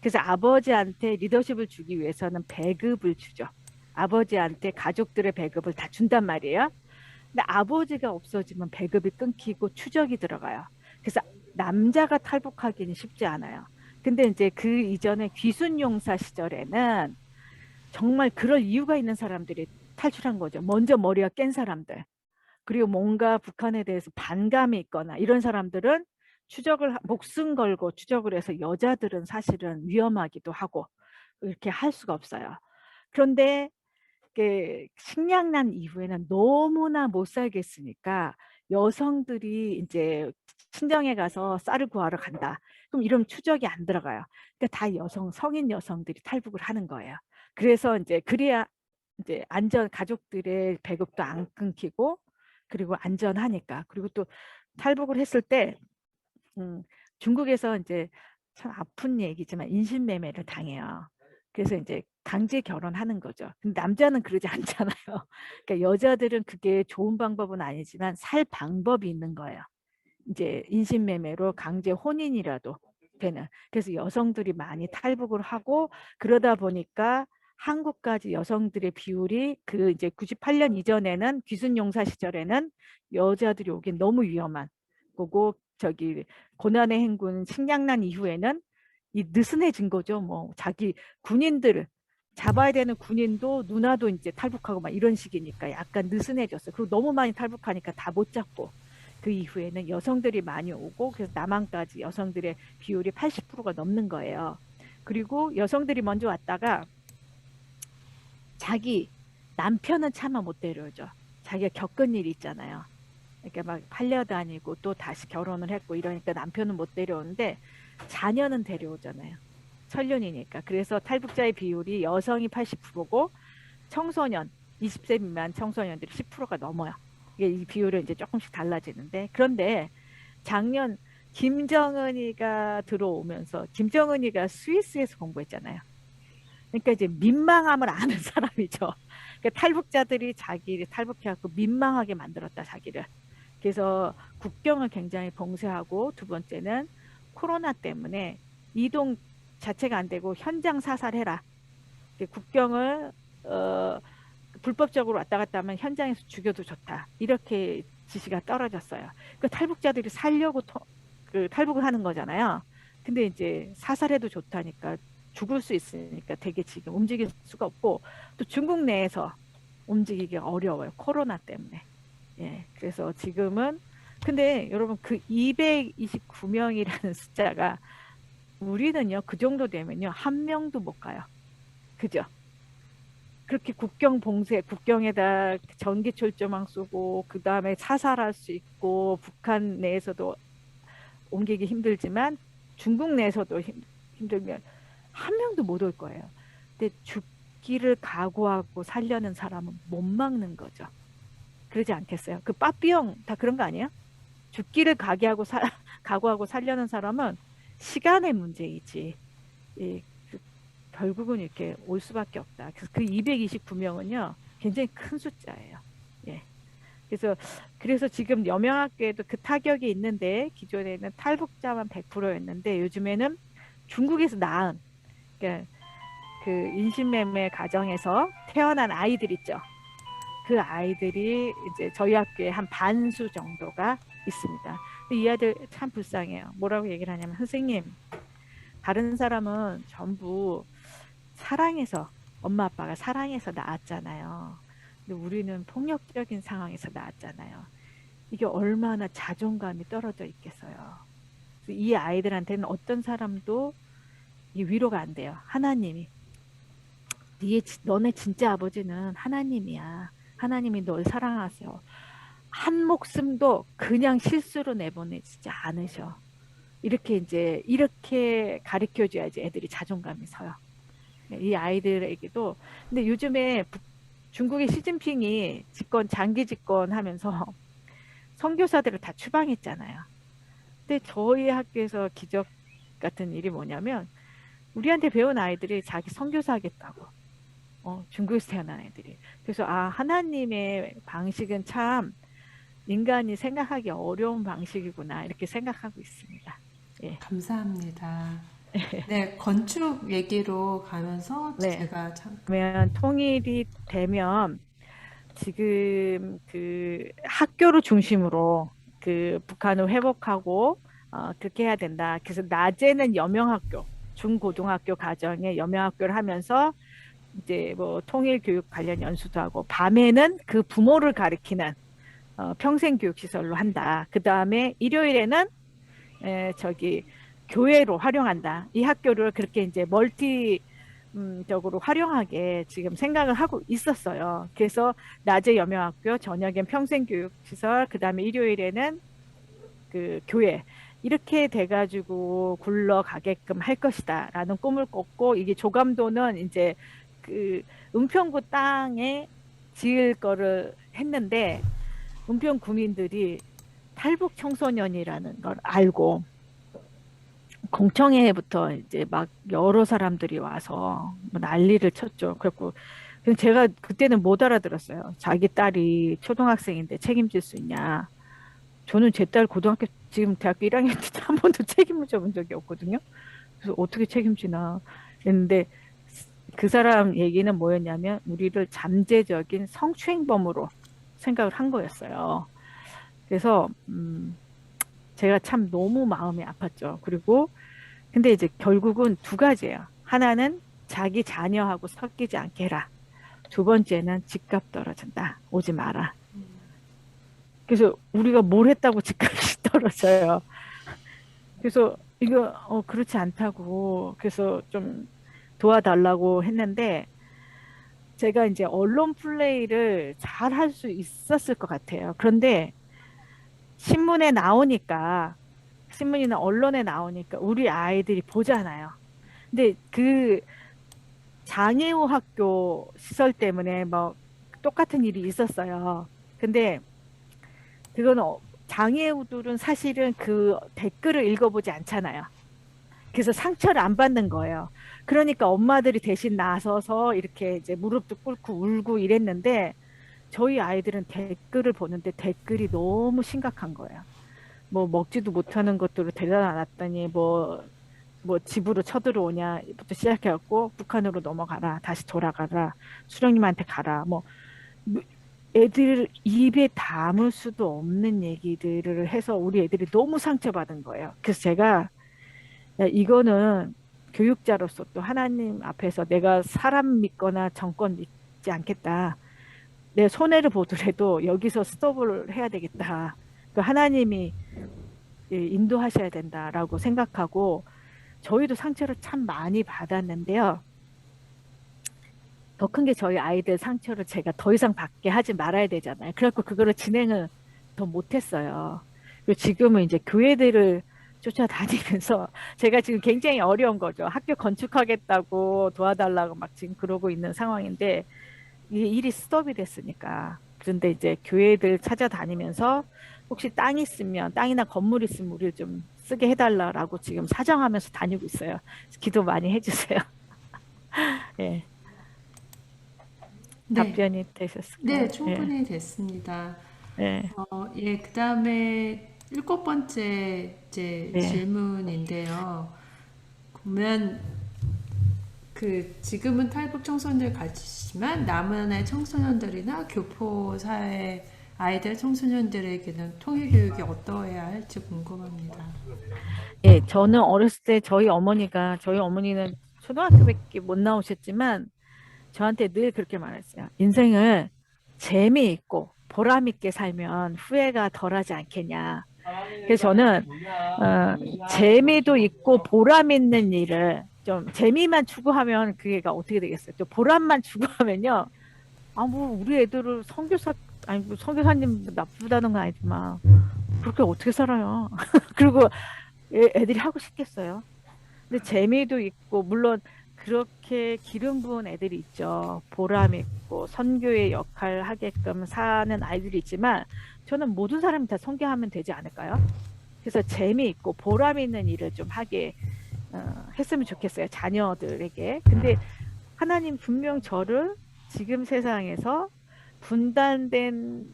그래서 아버지한테 리더십을 주기 위해서는 배급을 주죠. 아버지한테 가족들의 배급을 다 준단 말이에요. 근데 아버지가 없어지면 배급이 끊기고 추적이 들어가요. 그래서 남자가 탈북하기는 쉽지 않아요. 근데 이제 그 이전에 귀순용사 시절에는 정말 그럴 이유가 있는 사람들이 탈출한 거죠. 먼저 머리가 깬 사람들. 그리고 뭔가 북한에 대해서 반감이 있거나 이런 사람들은 목숨 걸고 추적을 해서 여자들은 사실은 위험하기도 하고 이렇게 할 수가 없어요. 그런데 식량난 이후에는 너무나 못 살겠으니까 여성들이 이제 친정에 가서 쌀을 구하러 간다. 그럼 이런 추적이 안 들어가요. 그러니까 다 성인 여성들이 탈북을 하는 거예요. 그래서 이제 그래야 이제 가족들의 배급도 안 끊기고 그리고 안전하니까. 그리고 또 탈북을 했을 때 음, 중국에서 이제 참 아픈 얘기지만 인신매매를 당해요. 그래서 이제 강제 결혼하는 거죠. 근데 남자는 그러지 않잖아요. 그러니까 여자들은 그게 좋은 방법은 아니지만 살 방법이 있는 거예요. 이제 인신매매로 강제 혼인이라도 되는. 그래서 여성들이 많이 탈북을 하고 그러다 보니까 한국까지 여성들의 비율이 그 이제 98년 이전에는 귀순용사 시절에는 여자들이 오긴 너무 위험한 거고 고난의 행군 식량난 이후에는 이 느슨해진 거죠. 뭐 자기 군인들 잡아야 되는 군인도 누나도 이제 탈북하고 막 이런 식이니까 약간 느슨해졌어요. 그리고 너무 많이 탈북하니까 다 못 잡고 그 이후에는 여성들이 많이 오고 그래서 남한까지 여성들의 비율이 80%가 넘는 거예요. 그리고 여성들이 먼저 왔다가 자기 남편은 차마 못 데려오죠. 자기가 겪은 일이 있잖아요. 이렇게 막 팔려다니고 또 다시 결혼을 했고 이러니까 남편은 못 데려오는데 자녀는 데려오잖아요. 천륜이니까. 그래서 탈북자의 비율이 여성이 80%고 청소년, 20세 미만 청소년들이 10%가 넘어요. 이게 이 비율은 이제 조금씩 달라지는데 그런데 작년 김정은이가 들어오면서 김정은이가 스위스에서 공부했잖아요. 그러니까 이제 민망함을 아는 사람이죠. 그러니까 탈북자들이 자기를 탈북해갖고 민망하게 만들었다 자기를. 그래서 국경을 굉장히 봉쇄하고 두 번째는 코로나 때문에 이동 자체가 안 되고 현장 사살해라. 국경을 불법적으로 왔다 갔다 하면 현장에서 죽여도 좋다. 이렇게 지시가 떨어졌어요. 그 탈북자들이 살려고 탈북을 하는 거잖아요. 근데 이제 사살해도 좋다니까 죽을 수 있으니까 되게 지금 움직일 수가 없고 또 중국 내에서 움직이기 어려워요. 코로나 때문에. 예. 그래서 지금은 근데 여러분 그 229명이라는 숫자가 우리는요. 그 정도 되면요. 한 명도 못 가요. 그죠? 그렇게 국경 봉쇄, 국경에다 전기 철조망 쏘고 그 다음에 사살할 수 있고 북한 내에서도 옮기기 힘들지만 중국 내에서도 힘들면 한 명도 못 올 거예요. 근데 죽기를 각오하고 살려는 사람은 못 막는 거죠. 그러지 않겠어요? 그 빠삐용 다 그런 거 아니에요? 죽기를 각오하고 살려는 사람은 시간의 문제이지. 예, 결국은 이렇게 올 수밖에 없다. 그래서 그 229명은요, 굉장히 큰 숫자예요. 예. 그래서 지금 여명학교에도 그 타격이 있는데, 기존에는 탈북자만 100%였는데, 요즘에는 중국에서 낳은, 그러니까 그 인신매매 가정에서 태어난 아이들 있죠. 그 아이들이 이제 저희 학교에 한 반수 정도가 있습니다. 근데 이 아이들 참 불쌍해요. 뭐라고 얘기를 하냐면, 선생님, 다른 사람은 전부 사랑해서, 엄마 아빠가 사랑해서 낳았잖아요. 근데 우리는 폭력적인 상황에서 낳았잖아요. 이게 얼마나 자존감이 떨어져 있겠어요. 그래서 이 아이들한테는 어떤 사람도 이 위로가 안 돼요. 하나님이. 너네 진짜 아버지는 하나님이야. 하나님이 널 사랑하세요. 한 목숨도 그냥 실수로 내보내지 않으셔. 이렇게 가르쳐 줘야지 애들이 자존감이 서요. 이 아이들에게도. 근데 요즘에 중국의 시진핑이 장기 집권하면서 선교사들을 다 추방했잖아요. 근데 저희 학교에서 기적 같은 일이 뭐냐면, 우리한테 배운 아이들이 자기 선교사 하겠다고. 중국에서 태어난 애들이. 그래서 하나님의 방식은 참 인간이 생각하기 어려운 방식이구나, 이렇게 생각하고 있습니다. 예. 감사합니다. 네, 건축 얘기로 가면서 네. 제가 참, 그러면 통일이 되면 지금 그 학교를 중심으로 그 북한을 회복하고 그렇게 해야 된다. 그래서 낮에는 여명학교, 중고등학교 가정에 여명학교를 하면서 이제 뭐 통일 교육 관련 연수도 하고, 밤에는 그 부모를 가리키는 평생교육시설로 한다. 그 다음에 일요일에는 저기 교회로 활용한다. 이 학교를 그렇게 이제 적으로 활용하게 지금 생각을 하고 있었어요. 그래서 낮에 여명학교, 저녁엔 평생교육시설, 그 다음에 일요일에는 그 교회, 이렇게 돼가지고 굴러가게끔 할 것이다라는 꿈을 꿨고, 이게 조감도는 이제 그 은평구 땅에 지을 거를 했는데, 은평 구민들이 탈북 청소년이라는 걸 알고 공청회부터 이제 막 여러 사람들이 와서 뭐 난리를 쳤죠. 그래갖고 제가 그때는 못 알아들었어요. 자기 딸이 초등학생인데 책임질 수 있냐. 저는 제 딸 고등학교, 지금 대학교 1학년 때 한 번도 책임을 져본 적이 없거든요. 그래서 어떻게 책임지나 했는데, 그 사람 얘기는 뭐였냐면 우리를 잠재적인 성추행범으로 생각을 한 거였어요. 그래서 제가 참 너무 마음이 아팠죠. 그리고 근데 이제 결국은 두 가지예요. 하나는 자기 자녀하고 섞이지 않게 해라. 두 번째는 집값 떨어진다. 오지 마라. 그래서 우리가 뭘 했다고 집값이 떨어져요. 그래서 이거 그렇지 않다고, 그래서 좀 도와달라고 했는데, 제가 이제 언론 플레이를 잘 할 수 있었을 것 같아요. 그런데 신문에 나오니까, 신문이나 언론에 나오니까 우리 아이들이 보잖아요. 근데 그 장애우 학교 시설 때문에 뭐 똑같은 일이 있었어요. 근데 그거는 장애우들은 사실은 그 댓글을 읽어보지 않잖아요. 그래서 상처를 안 받는 거예요. 그러니까 엄마들이 대신 나서서 이렇게 이제 무릎도 꿇고 울고 이랬는데, 저희 아이들은 댓글을 보는데 댓글이 너무 심각한 거예요. 뭐 먹지도 못하는 것들을 데려다 놨더니 뭐 집으로 쳐들어오냐부터 시작해갖고, 북한으로 넘어가라, 다시 돌아가라, 수령님한테 가라, 뭐 애들 입에 담을 수도 없는 얘기들을 해서 우리 애들이 너무 상처받은 거예요. 그래서 제가, 야, 이거는 교육자로서 또 하나님 앞에서 내가 사람 믿거나 정권 믿지 않겠다. 내 손해를 보더라도 여기서 스톱을 해야 되겠다. 그 하나님이 인도하셔야 된다라고 생각하고, 저희도 상처를 참 많이 받았는데요. 더 큰 게 저희 아이들 상처를 제가 더 이상 받게 하지 말아야 되잖아요. 그래갖고 그거를 진행을 더 못했어요. 그리고 지금은 이제 교회들을 쫓아다니면서 제가 지금 굉장히 어려운 거죠. 학교 건축하겠다고 도와달라고 막 지금 그러고 있는 상황인데, 이 일이 스톱이 됐으니까. 그런데 이제 교회들 찾아다니면서 혹시 땅 있으면, 땅이나 건물 있으면 우리를 좀 쓰게 해달라고 지금 사정하면서 다니고 있어요. 기도 많이 해주세요. 예, 네, 답변이 네, 되셨을까요? 예, 충분히 됐습니다. 예, 예, 그 다음에 일곱 번째 이제 네, 질문인데요. 보면 그 지금은 탈북 청소년들 가르치시지만 남한의 청소년들이나 교포 사회 아이들 청소년들에게는 통일 교육이 어떠해야 할지 궁금합니다. 예, 저는 어렸을 때 저희 어머니는 초등학교밖에 못 나오셨지만 저한테 늘 그렇게 말했어요. 인생을 재미있고 보람있게 살면 후회가 덜하지 않겠냐. 그래서 저는 재미도 있고 보람 있는 일을 좀 재미만 추구하면 그게가 어떻게 되겠어요? 또 보람만 추구하면요. 아, 뭐 우리 애들을 아니 뭐 선교사님 나쁘다는 건 아니지만 그렇게 어떻게 살아요? 그리고 애들이 하고 싶겠어요? 근데 재미도 있고 물론 그렇게 기름 부은 애들이 있죠. 보람 있고 선교의 역할 하게끔 사는 아이들이 있지만 저는 모든 사람이 다 선교하면 되지 않을까요? 그래서 재미있고 보람 있는 일을 좀 하게 했으면 좋겠어요. 자녀들에게. 근데 하나님 분명 저를 지금 세상에서 분단된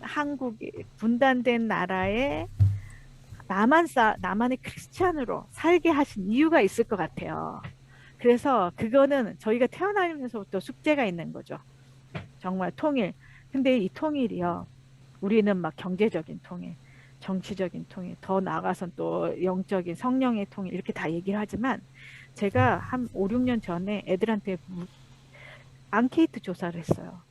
나라에 나만의 크리스찬으로 살게 하신 이유가 있을 것 같아요. 그래서 그거는 저희가 태어나면서부터 숙제가 있는 거죠. 정말 통일. 근데 이 통일이요. 우리는 막 경제적인 통일, 정치적인 통일, 더 나아가선 또 영적인 성령의 통일 이렇게 다 얘기를 하지만 제가 한 5, 6년 전에 애들한테 앙케이트 조사를 했어요.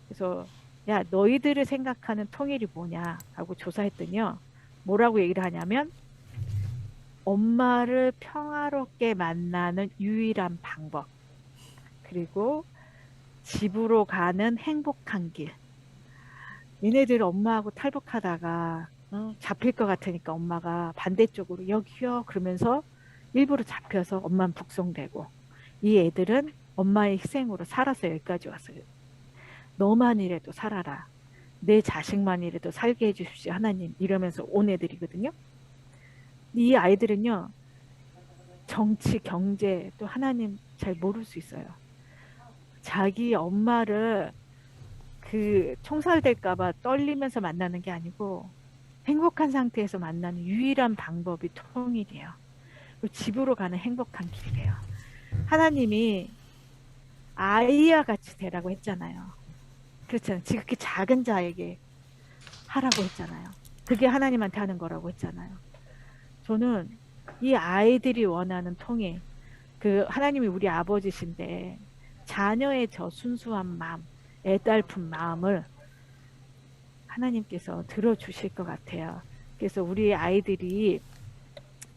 그래서 야, 너희들을 생각하는 통일이 뭐냐 하고 조사했더니요. 뭐라고 얘기를 하냐면 엄마를 평화롭게 만나는 유일한 방법. 그리고 집으로 가는 행복한 길. 얘네들 엄마하고 탈북하다가 잡힐 것 같으니까 엄마가 반대쪽으로 여기요 그러면서 일부러 잡혀서 엄마는 북송되고 이 애들은 엄마의 희생으로 살아서 여기까지 왔어요. 너만이라도 살아라. 내 자식만이라도 살게 해주십시오 하나님 이러면서 온 애들이거든요. 이 아이들은요. 정치, 경제 또 하나님 잘 모를 수 있어요. 자기 엄마를 그 총살될까봐 떨리면서 만나는 게 아니고 행복한 상태에서 만나는 유일한 방법이 통일이에요. 그리고 집으로 가는 행복한 길이래요. 하나님이 아이와 같이 되라고 했잖아요. 그렇잖아요. 지극히 작은 자에게 하라고 했잖아요. 그게 하나님한테 하는 거라고 했잖아요. 저는 이 아이들이 원하는 통일, 그 하나님이 우리 아버지신데 자녀의 저 순수한 마음, 애달픈 마음을 하나님께서 들어주실 것 같아요. 그래서 우리 아이들이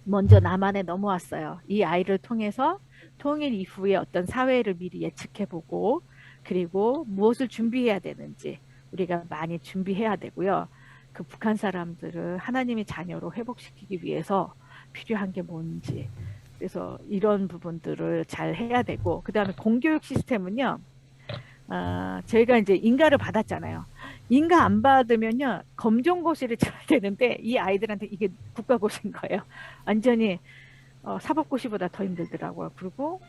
먼저 남한에 넘어왔어요. 이 아이를 통해서 통일 이후에 어떤 사회를 미리 예측해보고 그리고 무엇을 준비해야 되는지 우리가 많이 준비해야 되고요. 그 북한 사람들을 하나님의 자녀로 회복시키기 위해서 필요한 게 뭔지 그래서 이런 부분들을 잘 해야 되고 그 다음에 공교육 시스템은요. 저희가 이제 인가를 받았잖아요. 인가 안 받으면요. 검정고시를 쳐야 되는데 이 아이들한테 이게 국가고시인 거예요. 완전히 사법고시보다 더 힘들더라고요. 그리고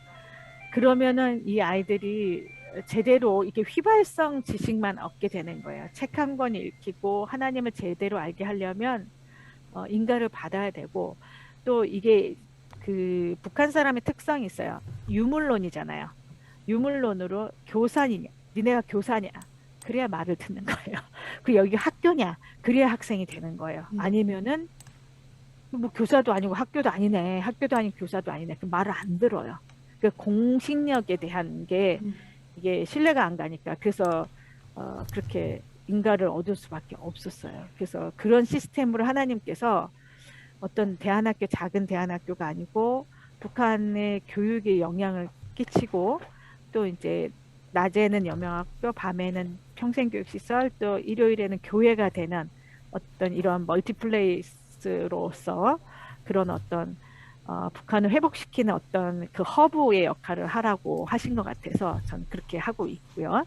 그러면은 이 아이들이 제대로 이게 휘발성 지식만 얻게 되는 거예요. 책 한 권 읽히고 하나님을 제대로 알게 하려면 인가를 받아야 되고 또 이게 그 북한 사람의 특성이 있어요. 유물론이잖아요. 유물론으로 교사니냐, 니네가 교사냐, 그래야 말을 듣는 거예요. 그 여기 학교냐, 그래야 학생이 되는 거예요. 아니면은 뭐 교사도 아니고 학교도 아니네, 학교도 아니고 교사도 아니네, 그 말을 안 들어요. 그 공신력에 대한 게 이게 신뢰가 안 가니까 그래서 그렇게 인가를 얻을 수밖에 없었어요. 그래서 그런 시스템으로 하나님께서 어떤 대안학교 작은 대안학교가 아니고 북한의 교육에 영향을 끼치고 또 이제 낮에는 여명학교, 밤에는 평생교육시설, 또 일요일에는 교회가 되는 어떤 이런 멀티플레이스로서 그런 어떤 북한을 회복시키는 어떤 그 허브의 역할을 하라고 하신 것 같아서 전 그렇게 하고 있고요.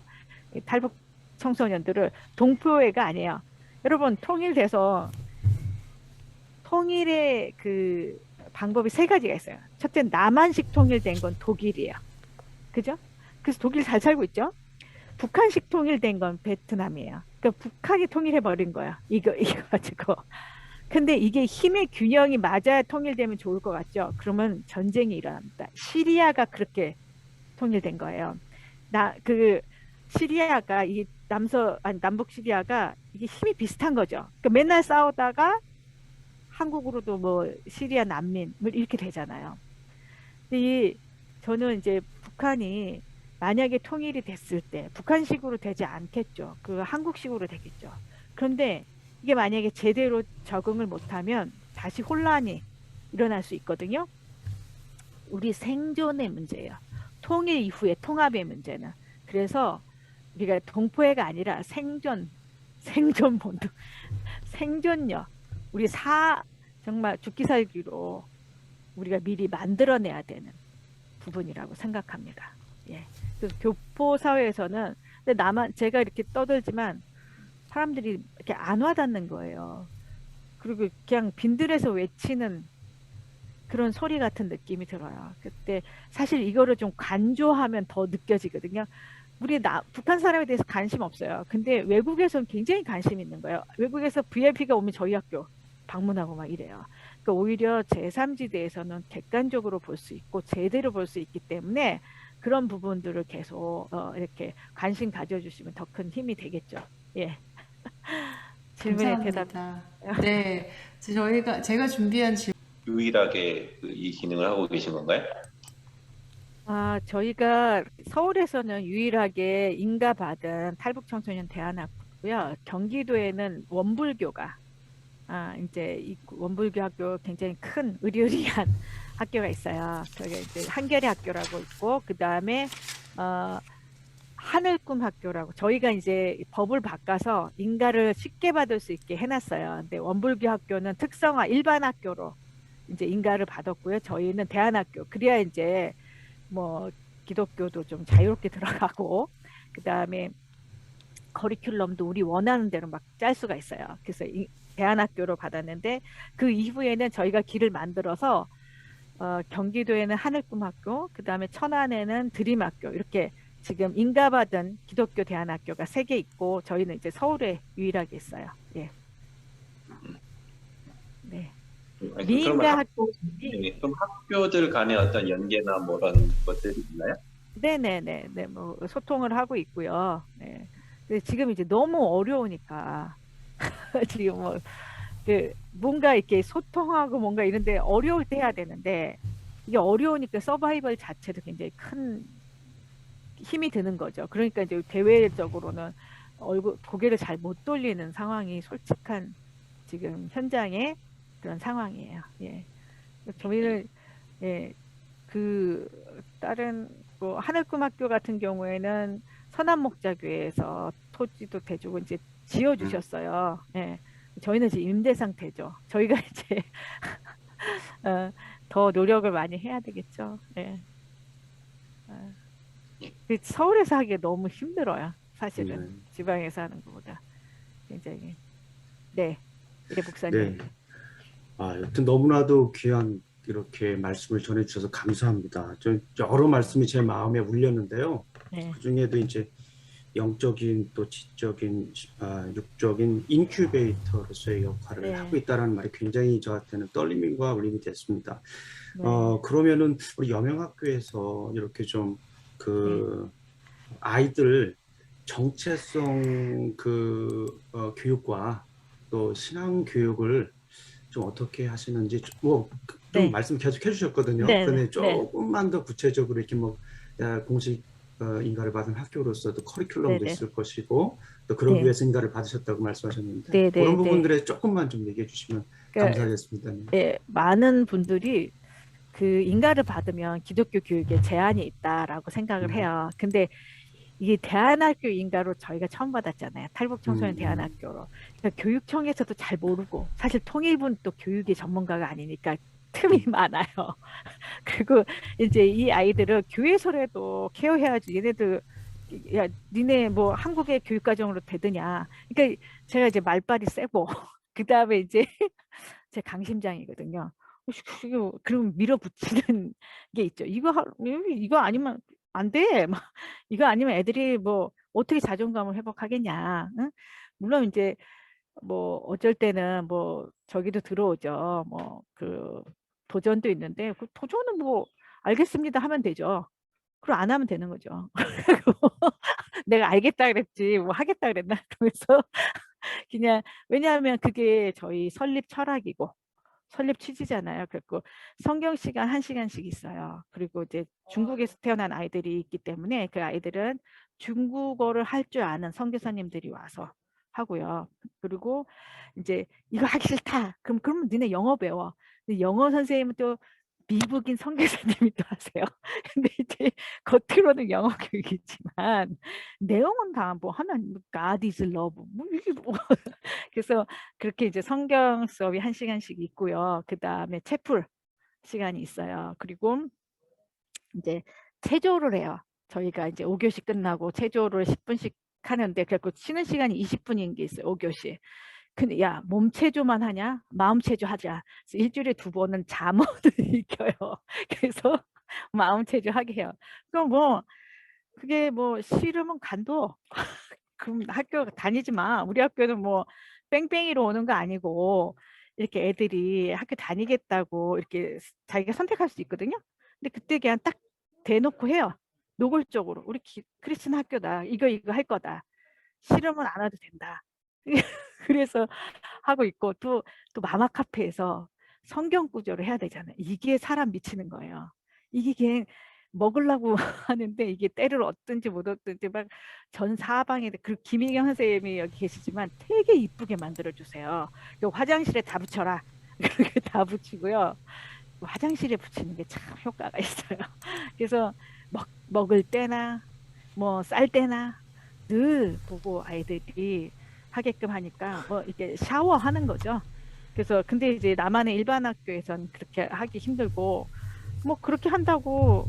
탈북 청소년들을 동포회가 아니에요. 여러분 통일돼서 통일의 그 방법이 세 가지가 있어요. 첫째 남한식 통일된 건 독일이에요. 그죠? 그래서 독일 잘 살고 있죠? 북한식 통일된 건 베트남이에요. 그러니까 북한이 통일해버린 거야. 이거 가지고. 근데 이게 힘의 균형이 맞아야 통일되면 좋을 것 같죠? 그러면 전쟁이 일어납니다. 시리아가 그렇게 통일된 거예요. 그 시리아가 이 아니 남북 시리아가 이게 힘이 비슷한 거죠. 그러니까 맨날 싸우다가 한국으로도 뭐 시리아 난민 뭐 이렇게 되잖아요. 근데 저는 이제 북한이 만약에 통일이 됐을 때 북한식으로 되지 않겠죠. 그 한국식으로 되겠죠. 그런데 이게 만약에 제대로 적응을 못하면 다시 혼란이 일어날 수 있거든요. 우리 생존의 문제예요. 통일 이후의 통합의 문제는. 그래서 우리가 동포애가 아니라 생존 본능, 생존력. 우리 정말 죽기 살기로 우리가 미리 만들어내야 되는 부분이라고 생각합니다. 예. 그 교포 사회에서는 근데 제가 이렇게 떠들지만 사람들이 이렇게 안 와닿는 거예요. 그리고 그냥 빈들에서 외치는 그런 소리 같은 느낌이 들어요. 그때 사실 이거를 좀 간조하면 더 느껴지거든요. 북한 사람에 대해서 관심 없어요. 근데 외국에서는 굉장히 관심 있는 거예요. 외국에서 VIP가 오면 저희 학교 방문하고 막 이래요. 그러니까 오히려 제3지대에서는 객관적으로 볼 수 있고 제대로 볼 수 있기 때문에 그런 부분들을 계속 이렇게 관심 가져주시면 더 큰 힘이 되겠죠. 예. 질문에 대답. 감사합니다. 네, 제가 준비한 질문. 유일하게 이 기능을 하고 계신 건가요? 저희가 서울에서는 유일하게 인가받은 탈북 청소년 대안학교고요. 경기도에는 원불교가 이제 이 원불교 학교 굉장히 큰 의리의리한 학교가 있어요. 저게 이제 한겨레 학교라고 있고 그 다음에 하늘꿈 학교라고 저희가 이제 법을 바꿔서 인가를 쉽게 받을 수 있게 해놨어요. 근데 원불교 학교는 특성화 일반 학교로 이제 인가를 받았고요. 저희는 대안학교. 그래야 이제 뭐 기독교도 좀 자유롭게 들어가고 그 다음에 커리큘럼도 우리 원하는 대로 막 짤 수가 있어요. 그래서 대안학교로 받았는데 그 이후에는 저희가 길을 만들어서 경기도에는 하늘꿈학교, 그 다음에 천안에는 드림학교 이렇게 지금 인가받은 기독교 대안학교가 3개 있고 저희는 이제 서울에 유일하게 있어요. 예. 네. 그러면 미인가 학교. 그럼 학교들 간의 어떤 연계나 뭐 그런 것들이 있나요? 네네네. 네, 뭐 소통을 하고 있고요. 네. 근데 지금 이제 너무 어려우니까 지금 뭐 뭔가 이렇게 소통하고 뭔가 이런데 어려울 때 해야 되는데 이게 어려우니까 서바이벌 자체도 굉장히 큰 힘이 드는 거죠. 그러니까 이제 대외적으로는 고개를 잘 못 돌리는 상황이 솔직한 지금 현장의 그런 상황이에요. 예. 저희는 예, 다른 뭐 하늘꿈학교 같은 경우에는 선한목자교회에서 토지도 대주고 이제 지어주셨어요. 예. 저희는 지금 임대 상태죠. 저희가 이제 어, 더 노력을 많이 해야 되겠죠. 예. 서울에서 하기가 너무 힘들어요. 사실은 네. 지방에서 하는 것보다 굉장히. 네, 이래 목사님. 네. 여튼 너무나도 귀한 이렇게 말씀을 전해주셔서 감사합니다. 여러 말씀이 제 마음에 울렸는데요. 네, 그중에도 이제 영적인 또 지적인 육적인 인큐베이터로서의 역할을 네, 하고 있다는 말이 굉장히 저한테는 떨림과 울림이 됐습니다. 네, 그러면은 우리 여명학교에서 이렇게 좀 네. 아이들 정체성 교육과 또 신앙 교육을 좀 어떻게 하시는지 좀 네, 말씀 계속 해주셨거든요. 네, 그런데 네, 조금만 더 구체적으로 이렇게 공식 인가를 받은 학교로서도 네, 커리큘럼도 네, 있을 것이고 또 그러기 네, 위해서 인가를 받으셨다고 말씀하셨는데 네, 네, 그런 네. 부분들에 조금만 좀 얘기해 주시면 그러니까 감사하겠습니다. 네. 예, 많은 분들이 그 인가를 받으면 기독교 교육에 제한이 있다라고 생각을 음, 해요. 근데 이게 대안학교 인가로 저희가 처음 받았잖아요. 탈북 청소년 음, 대안학교로. 그러니까 교육청에서도 잘 모르고 사실 통일부는 또 교육의 전문가가 아니니까 틈이 많아요. 그리고 이제 이 아이들을 교회에서라도 케어해야지. 얘네들 야 니네 뭐 한국의 교육과정으로 되드냐. 그러니까 제가 이제 말발이 세고 그 다음에 이제 제 강심장이거든요. 그럼 밀어붙이는 게 있죠. 이거 아니면 안 돼. 막 이거 아니면 애들이 뭐 어떻게 자존감을 회복하겠냐. 응? 물론 이제 뭐 어쩔 때는 뭐 저기도 들어오죠. 뭐 그 도전도 있는데 그 도전은 뭐 알겠습니다 하면 되죠. 그럼 안 하면 되는 거죠. 내가 알겠다 그랬지 뭐 하겠다 그랬나 그러면서 그냥 왜냐하면 그게 저희 설립 철학이고 설립 취지잖아요. 그리고 성경 시간 1시간씩 있어요. 그리고 이제 중국에서 태어난 아이들이 있기 때문에 그 아이들은 중국어를 할 줄 아는 선교사님들이 와서 하고요. 그리고 이제 이거 하기 싫다. 그러면 니네 영어 배워. 근데 영어 선생님은 또 미국인 선교사님이 또 하세요. 근데 이제 겉으로는 영어 교육이지만 내용은 다 뭐 하나님 God is love 뭐 이게 뭐 그래서 그렇게 이제 성경 수업이 1시간씩 있고요. 그 다음에 채플 시간이 있어요. 그리고 이제 체조를 해요. 저희가 이제 5교시 끝나고 체조를 10분씩 하는데 그래서 쉬는 시간이 20분인 게 있어요. 5교시. 근데 야, 몸 체조만 하냐? 마음 체조 하자. 그래서 일주일에 2번은 잠옷을 익혀요. 그래서 마음 체조 하게 해요. 그럼 뭐 그게 뭐 싫으면 간도 그럼 학교 다니지 마. 우리 학교는 뭐 뺑뺑이로 오는 거 아니고 이렇게 애들이 학교 다니겠다고 이렇게 자기가 선택할 수 있거든요. 근데 그때 그냥 딱 대놓고 해요. 노골적으로 우리 크리스천 학교다. 이거 할 거다. 싫으면 안 와도 된다. 그래서 하고 있고 또 마마 카페에서 성경 구절을 해야 되잖아요. 이게 사람 미치는 거예요. 이게 그냥 먹으려고 하는데 이게 때를 얻든지 못 얻든지 막 전 사방에 그 김희경 선생님이 여기 계시지만 되게 이쁘게 만들어 주세요. 화장실에 다 붙여라. 그렇게 다 붙이고요. 화장실에 붙이는 게 참 효과가 있어요. 그래서 먹을 때나 뭐 쌀 때나 늘 보고 아이들이 하게끔 하니까 뭐 이렇게 샤워하는 거죠. 그래서 근데 이제 남한의 일반 학교에선 그렇게 하기 힘들고 뭐 그렇게 한다고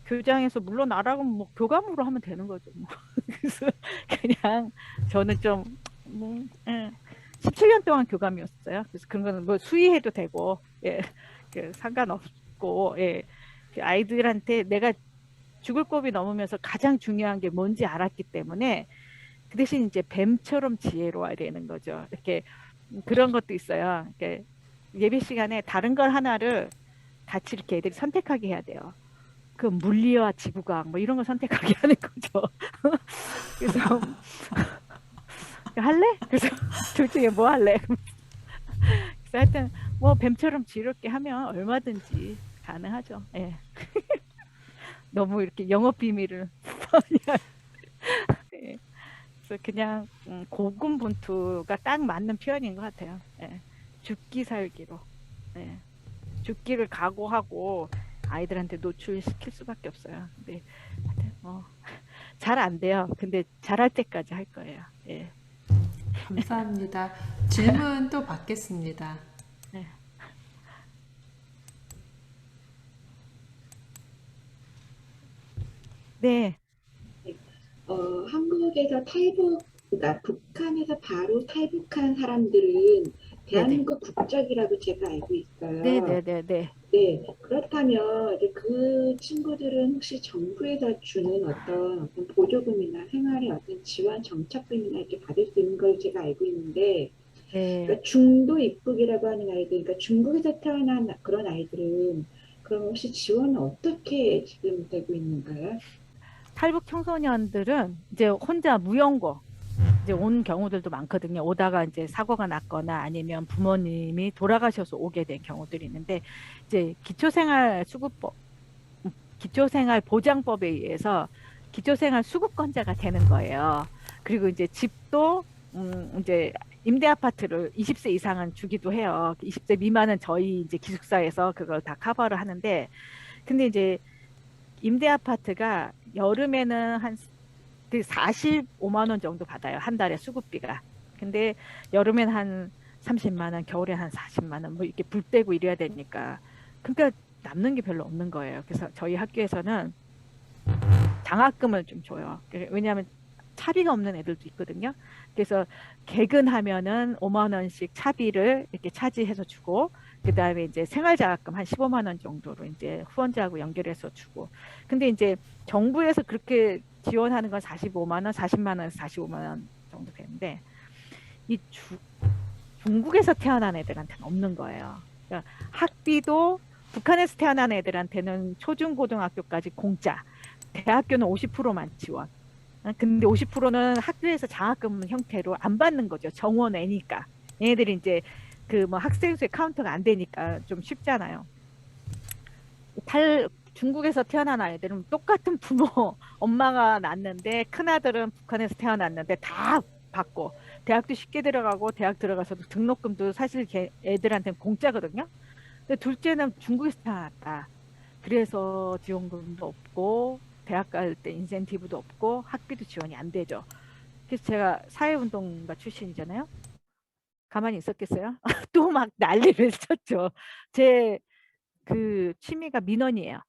교장에서 물러나라고 뭐 교감으로 하면 되는 거죠. 뭐. 그래서 그냥 저는 좀 17년 동안 교감이었어요. 그래서 그런 거는 뭐 수의해도 되고 예, 상관없고 예, 그 아이들한테 내가 죽을 고비 넘으면서 가장 중요한 게 뭔지 알았기 때문에 그 대신 이제 뱀처럼 지혜로워야 되는 거죠. 이렇게 그런 것도 있어요. 이렇게 예배 시간에 다른 걸 하나를 같이 이렇게 애들이 선택하게 해야 돼요. 그 물리와 지구과학 뭐 이런 걸 선택하게 하는 거죠. 그래서 할래? 그래서 둘 중에 뭐 할래? 그래서 하여튼 뭐 뱀처럼 지혜롭게 하면 얼마든지 가능하죠. 예. 너무 이렇게 영업 비밀을 예. 그래서 그냥 고군분투가 딱 맞는 표현인 것 같아요. 예. 죽기 살기로 예. 죽기를 각오하고 아이들한테 노출시킬 수밖에 없어요. 근데 뭐 잘 안 돼요. 근데 잘할 때까지 할 거예요. 예. 감사합니다. 질문 또 받겠습니다. 네. 네. 한국에서 그러니까 북한에서 바로 탈북한 사람들은 대한민국 국적이라고 제가 알고 있어요. 네네네네. 네, 그렇다면 이제 그 친구들은 혹시 정부에서 주는 어떤 보조금이나 생활의 어떤 지원 정착금이나 이렇게 받을 수 있는 걸 제가 알고 있는데, 네. 그러니까 중도 입국이라고 하는 아이들, 그러니까 중국에서 태어난 그런 아이들은 그럼 혹시 지원은 어떻게 지금 되고 있는가요? 탈북 청소년들은 이제 혼자 무연고 이제 온 경우들도 많거든요. 오다가 이제 사고가 났거나 아니면 부모님이 돌아가셔서 오게 된 경우들이 있는데 이제 기초생활 보장법에 의해서 기초생활 수급권자가 되는 거예요. 그리고 이제 집도 이제 임대 아파트를 20세 이상은 주기도 해요. 20세 미만은 저희 이제 기숙사에서 그걸 다 커버를 하는데 근데 이제 임대 아파트가 여름에는 한 45만 원 정도 받아요. 한 달에 수급비가. 근데 여름엔 한 30만 원, 겨울에 한 40만 원, 뭐 이렇게 불 떼고 이래야 되니까. 그러니까 남는 게 별로 없는 거예요. 그래서 저희 학교에서는 장학금을 좀 줘요. 왜냐하면 차비가 없는 애들도 있거든요. 그래서 개근하면은 5만 원씩 차비를 이렇게 차지해서 주고, 그 다음에 이제 생활장학금 한 15만 원 정도로 이제 후원자하고 연결해서 주고. 근데 이제 정부에서 그렇게 지원하는 건 45만 원, 40만 원, 45만 원 정도 되는데 이 중국에서 태어난 애들한테는 없는 거예요. 그러니까 학비도 북한에서 태어난 애들한테는 초중고등학교까지 공짜. 대학교는 50%만 지원. 근데 50%는 학교에서 장학금 형태로 안 받는 거죠. 정원애니까. 얘네들이 이제 그 뭐 학생 수의 카운터가 안 되니까 좀 쉽잖아요. 중국에서 태어난 아이들은 똑같은 부모, 엄마가 낳았는데 큰아들은 북한에서 태어났는데 다 받고 대학도 쉽게 들어가고 대학 들어가서도 등록금도 사실 애들한테는 공짜거든요. 근데 둘째는 중국에서 태어났다. 그래서 지원금도 없고 대학 갈 때 인센티브도 없고 학비도 지원이 안 되죠. 그래서 제가 사회운동가 출신이잖아요. 가만히 있었겠어요? 또 막 난리를 쳤죠. 제 그 취미가 민원이에요.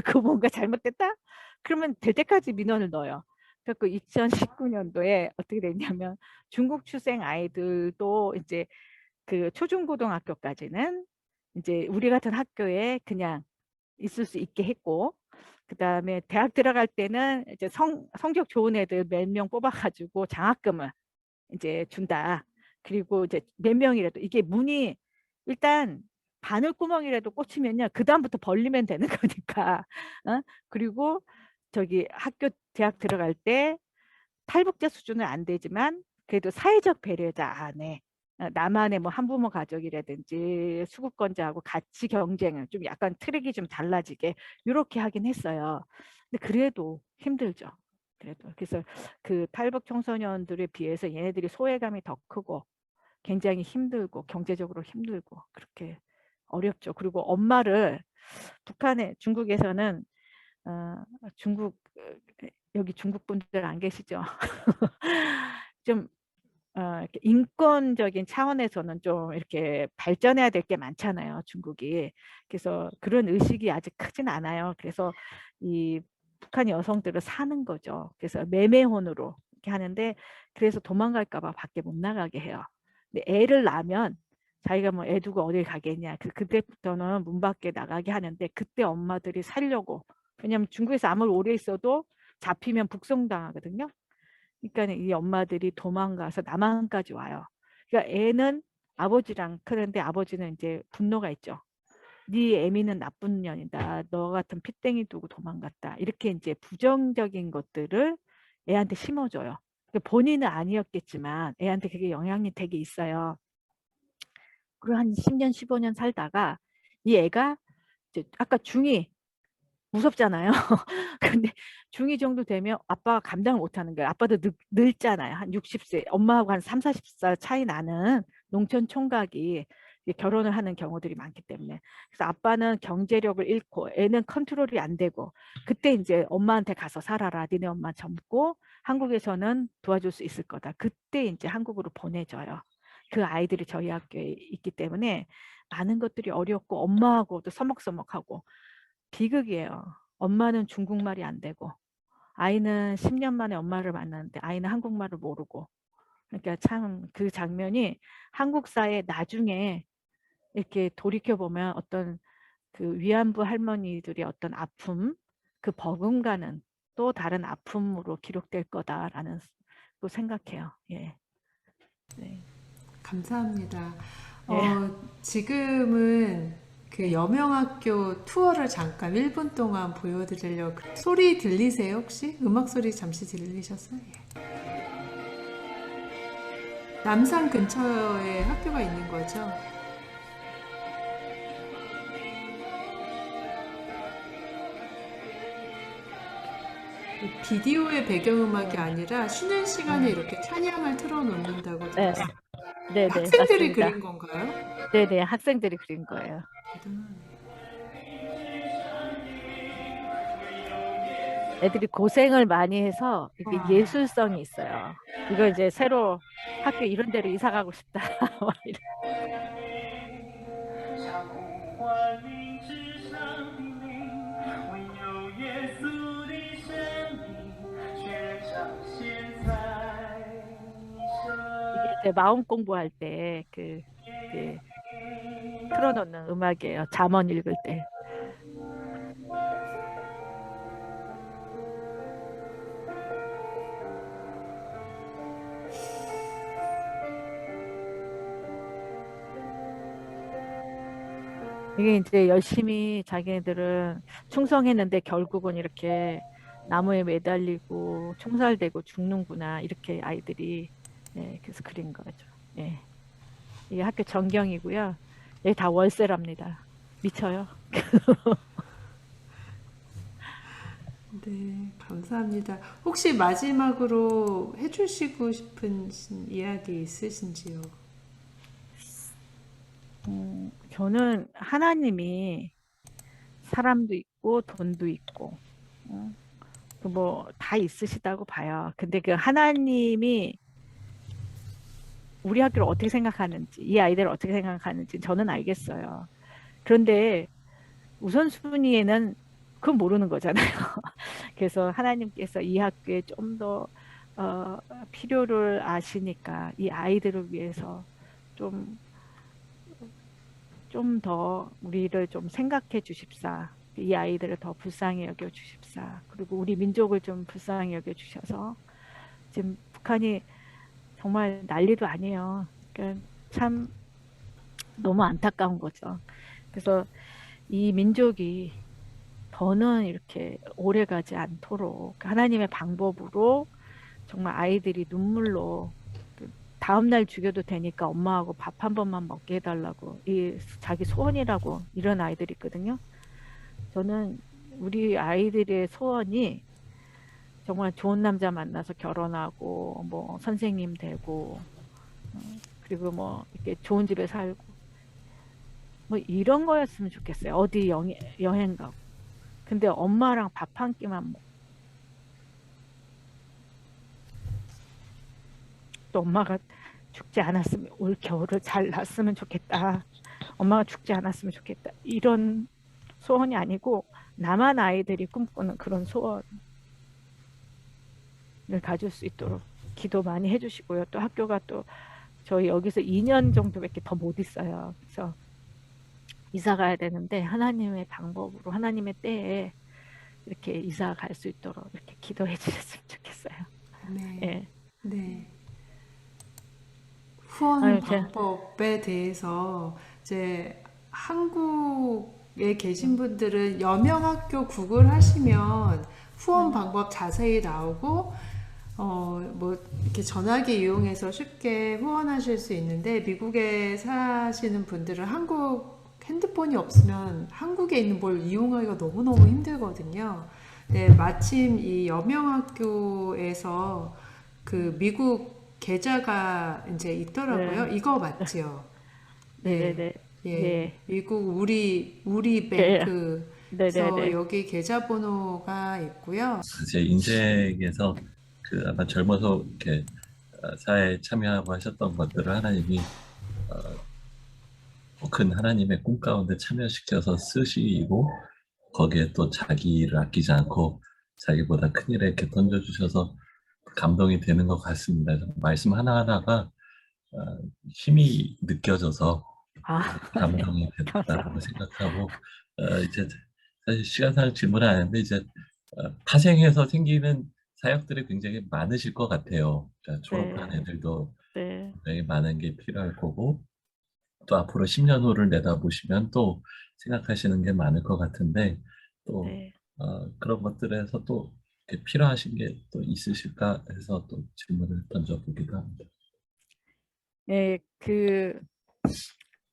그 뭔가 잘못됐다? 그러면 될 때까지 민원을 넣어요. 그래서 2019년도에 어떻게 됐냐면 중국 출생 아이들도 이제 그 초중고등학교까지는 이제 우리 같은 학교에 그냥 있을 수 있게 했고, 그 다음에 대학 들어갈 때는 이제 성적 좋은 애들 몇 명 뽑아가지고 장학금을 이제 준다. 그리고 이제 몇 명이라도 이게 문이 일단 바늘구멍이라도 꽂히면요 그 다음부터 벌리면 되는 거니까. 그리고 저기 학교 대학 들어갈 때 탈북자 수준은 안 되지만 그래도 사회적 배려자 안에 나만의 뭐 한부모 가족이라든지 수급권자하고 같이 경쟁을 좀 약간 트랙이 좀 달라지게 이렇게 하긴 했어요. 근데 그래도 힘들죠. 그래도 그래서 그 탈북 청소년들에 비해서 얘네들이 소외감이 더 크고 굉장히 힘들고 경제적으로 힘들고 그렇게 어렵죠. 그리고 엄마를 중국에서는 중국 여기 중국 분들 안 계시죠? 좀 이렇게 인권적인 차원에서는 좀 이렇게 발전해야 될 게 많잖아요, 중국이. 그래서 그런 의식이 아직 크진 않아요. 그래서 이 북한 여성들을 사는 거죠. 그래서 매매혼으로 이렇게 하는데 그래서 도망갈까 봐 밖에 못 나가게 해요. 근데 애를 낳으면 자기가 뭐 애 두고 어딜 가겠냐. 그때부터는 문 밖에 나가게 하는데 그때 엄마들이 살려고. 왜냐면 중국에서 아무리 오래 있어도 잡히면 북송당하거든요. 그러니까 이 엄마들이 도망가서 남한까지 와요. 그러니까 애는 아버지랑 크는데 아버지는 이제 분노가 있죠. 네 애미는 나쁜 년이다. 너 같은 핏땡이 두고 도망갔다. 이렇게 이제 부정적인 것들을 애한테 심어줘요. 그러니까 본인은 아니었겠지만 애한테 그게 영향이 되게 있어요. 그리고 한 10년, 15년 살다가 이 애가 이제 아까 중2 무섭잖아요. 근데 중2 정도 되면 아빠가 감당을 못하는 거예요. 아빠도 늙잖아요. 한 60세, 엄마하고 한 3, 40살 차이 나는 농촌 총각이 결혼을 하는 경우들이 많기 때문에. 그래서 아빠는 경제력을 잃고 애는 컨트롤이 안 되고 그때 이제 엄마한테 가서 살아라. 니네 엄마 젊고 한국에서는 도와줄 수 있을 거다. 그때 이제 한국으로 보내줘요. 그 아이들이 저희 학교에 있기 때문에 많은 것들이 어렵고 엄마하고도 서먹서먹하고 비극이에요. 엄마는 중국말이 안 되고 아이는 10년 만에 엄마를 만났는데 아이는 한국말을 모르고 그러니까 참 그 장면이 한국 사회 나중에 이렇게 돌이켜보면 어떤 그 위안부 할머니들의 어떤 아픔 그 버금가는 또 다른 아픔으로 기록될 거다라는 또 생각해요. 예. 네. 감사합니다. 예. 지금은 그 여명학교 투어를 잠깐 1분 동안 보여드리려고. 소리 들리세요, 혹시? 음악 소리 잠시 들리셨어요? 예. 남산 근처에 학교가 있는 거죠. 비디오의 배경음악이 아니라 쉬는 시간에 이렇게 찬양을 틀어놓는다고 네. 들었어요. 네네, 학생들이 맞습니다. 그린 건가요? 네네, 학생들이 그린 거예요. 대단하네. 애들이 고생을 많이 해서 이게 와. 예술성이 있어요. 이거 이제 새로 학교 이런 데로 이사 가고 싶다. 막 이런. 이게 이제 마음 공부할 때 그 틀어놓는 음악이에요. 잠언 읽을 때. 이게 이제 열심히 자기네들은 충성했는데 결국은 이렇게 나무에 매달리고 총살되고 죽는구나 이렇게 아이들이 그래서 그린 거죠. 예. 이게 학교 전경이고요. 여기 다 월세랍니다. 미쳐요. 네, 감사합니다. 혹시 마지막으로 해주시고 싶은 이야기 있으신지요? 저는 하나님이 사람도 있고 돈도 있고 뭐 다 있으시다고 봐요. 근데 그 하나님이 우리 학교를 어떻게 생각하는지, 이 아이들을 어떻게 생각하는지 저는 알겠어요. 그런데 우선순위에는 그건 모르는 거잖아요. 그래서 하나님께서 이 학교에 좀 더 필요를 아시니까 이 아이들을 위해서 좀 더 우리를 좀 생각해 주십사. 이 아이들을 더 불쌍히 여겨 주십사. 그리고 우리 민족을 좀 불쌍히 여겨 주셔서 지금 북한이 정말 난리도 아니에요. 그러니까 참 너무 안타까운 거죠. 그래서 이 민족이 더는 이렇게 오래 가지 않도록 하나님의 방법으로 정말 아이들이 눈물로 다음날 죽여도 되니까 엄마하고 밥 한 번만 먹게 해달라고 이 자기 소원이라고 이런 아이들이 있거든요. 저는 우리 아이들의 소원이 정말 좋은 남자 만나서 결혼하고 뭐 선생님 되고 그리고 뭐 이렇게 좋은 집에 살고 뭐 이런 거였으면 좋겠어요. 어디 여행 가고. 근데 엄마랑 밥 한 끼만 먹고 또 엄마가 죽지 않았으면 올 겨울을 잘 났으면 좋겠다. 엄마가 죽지 않았으면 좋겠다. 이런 소원이 아니고 나만 아이들이 꿈꾸는 그런 소원을 가질 수 있도록 기도 많이 해주시고요. 또 학교가 또 저희 여기서 2년 정도밖에 더 못 있어요. 그래서 이사 가야 되는데 하나님의 방법으로 하나님의 때에 이렇게 이사 갈 수 있도록 이렇게 기도해 주셨으면 좋겠어요. 네, 예. 네. 후원 아유, 방법에 대해서 이제 한국에 계신 분들은 여명학교 구글하시면 후원 방법 자세히 나오고 뭐 이렇게 전화기 이용해서 쉽게 후원하실 수 있는데 미국에 사시는 분들은 한국 핸드폰이 없으면 한국에 있는 뭘 이용하기가 너무너무 힘들거든요. 네, 마침 이 여명학교에서 그 미국 계좌가 이제 있더라고요. 네. 이거 맞지요? 예, 네네네. 예. 예. 미국 우리 예. 뱅크에서 네네네. 여기 계좌번호가 있고요. 제 인생에서 그 아마 젊어서 이렇게 사회에 참여하고 하셨던 것들을 하나님이 큰 하나님의 꿈 가운데 참여시켜서 쓰시고 거기에 또 자기를 아끼지 않고 자기보다 큰 일에 이렇게 던져주셔서 감동이 되는 것 같습니다. 말씀 하나하나가 힘이 느껴져서 아, 네. 감동이 됐다고 감사합니다. 생각하고 이제 사실 시간상 질문을 안 했는데 이제 파생해서 생기는 사역들이 굉장히 많으실 것 같아요. 그러니까 졸업한 네. 애들도 네. 굉장히 많은 게 필요할 거고 또 앞으로 10년 후를 내다보시면 또 생각하시는 게 많을 것 같은데 또 네. 그런 것들에서 또 이렇게 필요하신 게 또 있으실까 해서 또 질문을 던져보기도 합니다. 네. 그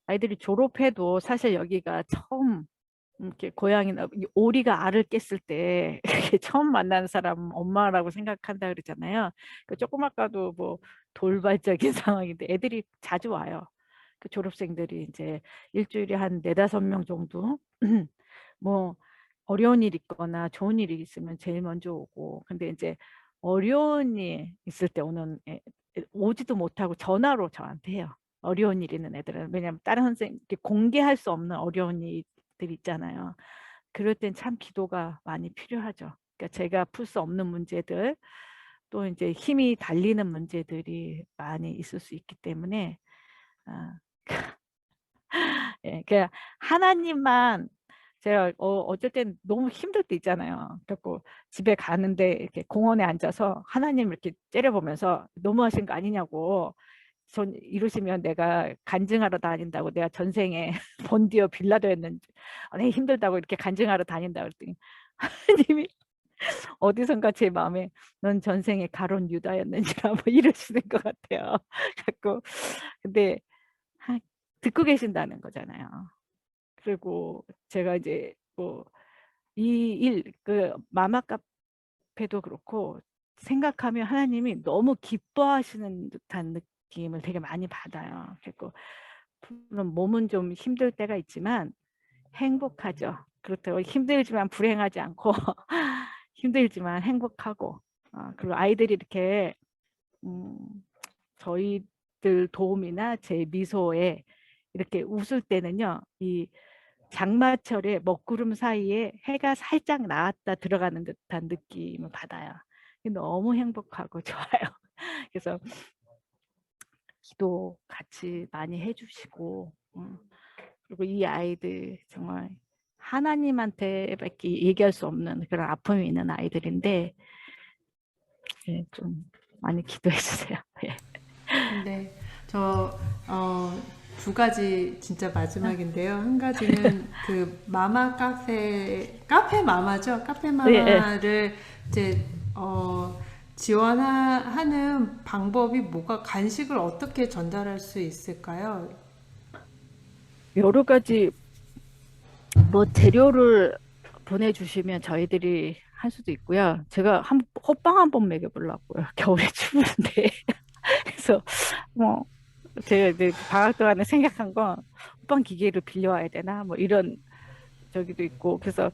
아이들이 졸업해도 사실 여기가 처음 이렇게 고양이나 오리가 알을 깼을 때 이렇게 처음 만나는 사람 엄마라고 생각한다 그러잖아요. 그 조그맣가도 뭐 돌발적인 상황인데 애들이 자주 와요. 그 졸업생들이 이제 일주일에 한 4-5명 정도 뭐 어려운 일 있거나 좋은 일이 있으면 제일 먼저 오고 근데 이제 어려운 일 있을 때 오는 오지도 못하고 전화로 저한테 해요. 어려운 일 있는 애들은 왜냐하면 다른 선생님 이렇게 공개할 수 없는 어려운 일들이 있잖아요. 그럴 땐 참 기도가 많이 필요하죠. 그러니까 제가 풀 수 없는 문제들 또 이제 힘이 달리는 문제들이 많이 있을 수 있기 때문에 아, 예, 그냥 하나님만 제가 어쩔 땐 너무 힘들 때 있잖아요. 그래갖고 집에 가는데 이렇게 공원에 앉아서 하나님 이렇게 째려보면서 너무하신 거 아니냐고 전 이러시면 내가 간증하러 다닌다고 내가 전생에 본디어 빌라도 했는지 내 힘들다고 이렇게 간증하러 다닌다 그랬더니 하나님이 어디선가 제 마음에 넌 전생에 가론 유다였는지라 뭐 이러시는 것 같아요. 자꾸 근데 듣고 계신다는 거잖아요. 그리고 제가 이제 뭐 이 그 마마 카페도 그렇고 생각하면 하나님이 너무 기뻐하시는 듯한 느낌을 되게 많이 받아요. 그리고 물론 몸은 좀 힘들 때가 있지만 행복하죠. 그렇다고 힘들지만 불행하지 않고 힘들지만 행복하고 그리고 아이들이 이렇게 저희들 도움이나 제 미소에 이렇게 웃을 때는요. 이 장마철에 먹구름 사이에 해가 살짝 나왔다 들어가는 듯한 느낌을 받아요. 너무 행복하고 좋아요. 그래서 기도 같이 많이 해주시고 그리고 이 아이들 정말 하나님한테밖에 얘기할 수 없는 그런 아픔이 있는 아이들인데 예, 좀 많이 기도해 주세요. 예. 네, 두 가지 진짜 마지막인데요. 한 가지는 그 마마 카페 마마죠. 카페 예. 마마를 이제 지원하는 방법이 뭐가 간식을 어떻게 전달할 수 있을까요? 여러 가지 뭐 재료를 보내주시면 저희들이 할 수도 있고요. 제가 호빵 한번 먹여보려고요. 겨울에 추운데. 그래서 뭐 제가 이제 방학 동안에 생각한 건 호빵 기계를 빌려와야 되나 뭐 이런 저기도 있고 그래서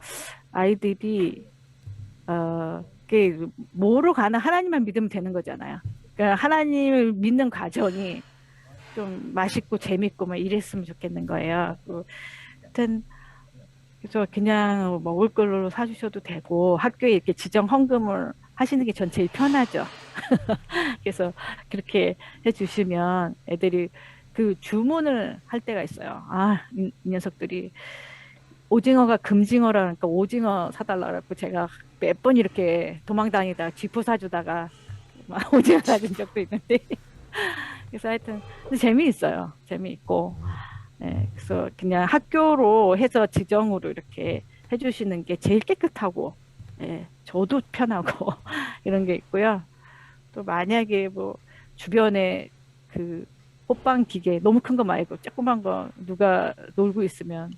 아이들이 그게 뭐로 가나 하나님만 믿으면 되는 거잖아요. 그러니까 하나님을 믿는 과정이 좀 맛있고 재밌고 막 이랬으면 좋겠는 거예요. 하여튼 그래서 그냥 먹을 걸로 사주셔도 되고 학교에 이렇게 지정 헌금을 하시는 게 전 제일 편하죠. 그래서 그렇게 해주시면 애들이 그 주문을 할 때가 있어요. 이 녀석들이 오징어가 금징어라니까 오징어 사달라고 제가 몇 번 이렇게 도망다니다 쥐포 사주다가 막 오징어 사준 적도 있는데 그래서 하여튼 재미있어요. 재미있고 네, 그래서 그냥 학교로 해서 지정으로 이렇게 해주시는 게 제일 깨끗하고 예, 저도 편하고 이런 게 있고요. 또 만약에 뭐 주변에 그 호빵 기계 너무 큰 거 말고 조그만 거 누가 놀고 있으면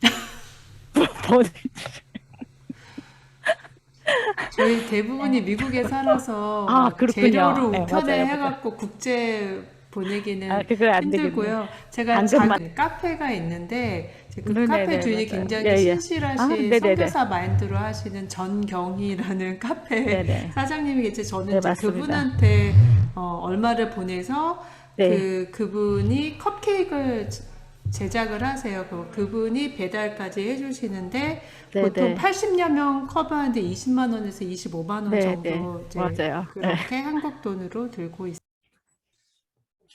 저희 대부분이 미국에 살아서 막 그렇군요. 재료를 네, 우편에 맞아요. 해갖고 국제 보내기는 그거 안 힘들고요. 제가 당근만. 작은 카페가 있는데 그 네네네, 카페 주인이 맞아요. 굉장히 예, 예. 신실하신 네네네. 선교사 마인드로 하시는 전경희라는 카페 네네. 사장님이 계시. 저는 네, 이제 맞습니다. 그분한테 얼마를 보내서 네. 그분이 컵케이크를 제작을 하세요. 그분이 배달까지 해주시는데 네, 보통 네. 80여 명 커버하는데 20만 원에서 25만 원 네, 정도 네. 이제 맞아요. 그렇게 한국 돈으로 들고 있습니다.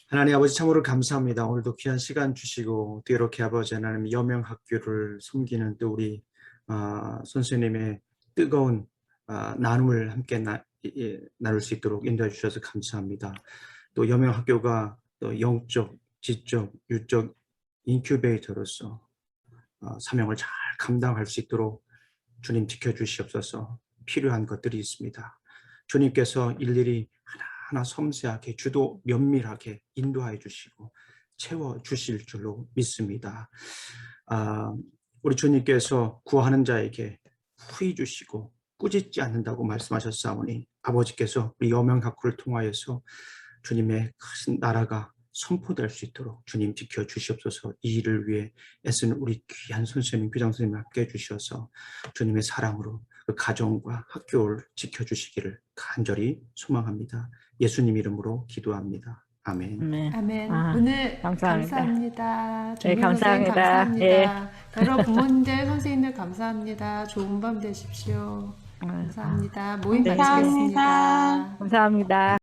하나님 아버지 참으로 감사합니다. 오늘도 귀한 시간 주시고 또 이렇게 아버지 하나님 여명학교를 섬기는 또 우리 선생님의 뜨거운 나눔을 함께 나눌 수 있도록 인도해 주셔서 감사합니다. 또 여명학교가 또 영적, 지적, 유적 인큐베이터로서 사명을 잘 감당할 수 있도록 주님 지켜주시옵소서. 필요한 것들이 있습니다. 주님께서 일일이 하나하나 섬세하게 주도 면밀하게 인도하여 주시고 채워주실 줄로 믿습니다. 우리 주님께서 구하는 자에게 후히 주시고 꾸짖지 않는다고 말씀하셨사오니 아버지께서 우리 여명학교를 통하여서 주님의 큰 나라가 선포될 수 있도록 주님 지켜주시옵소서. 이 일을 위해 애쓰는 우리 귀한 선생님, 교장 선생님 함께 해주셔서 주님의 사랑으로 그 가정과 학교를 지켜주시기를 간절히 소망합니다. 예수님 이름으로 기도합니다. 아멘. 네. 아멘. 아, 오늘 감사합니다. 감사합니다. 네, 조민 선생님 감사합니다. 감사합니다. 여러 부모님들, 선생님들 감사합니다. 좋은 밤 되십시오. 아, 감사합니다. 모임 네. 마치겠습니다. 감사합니다.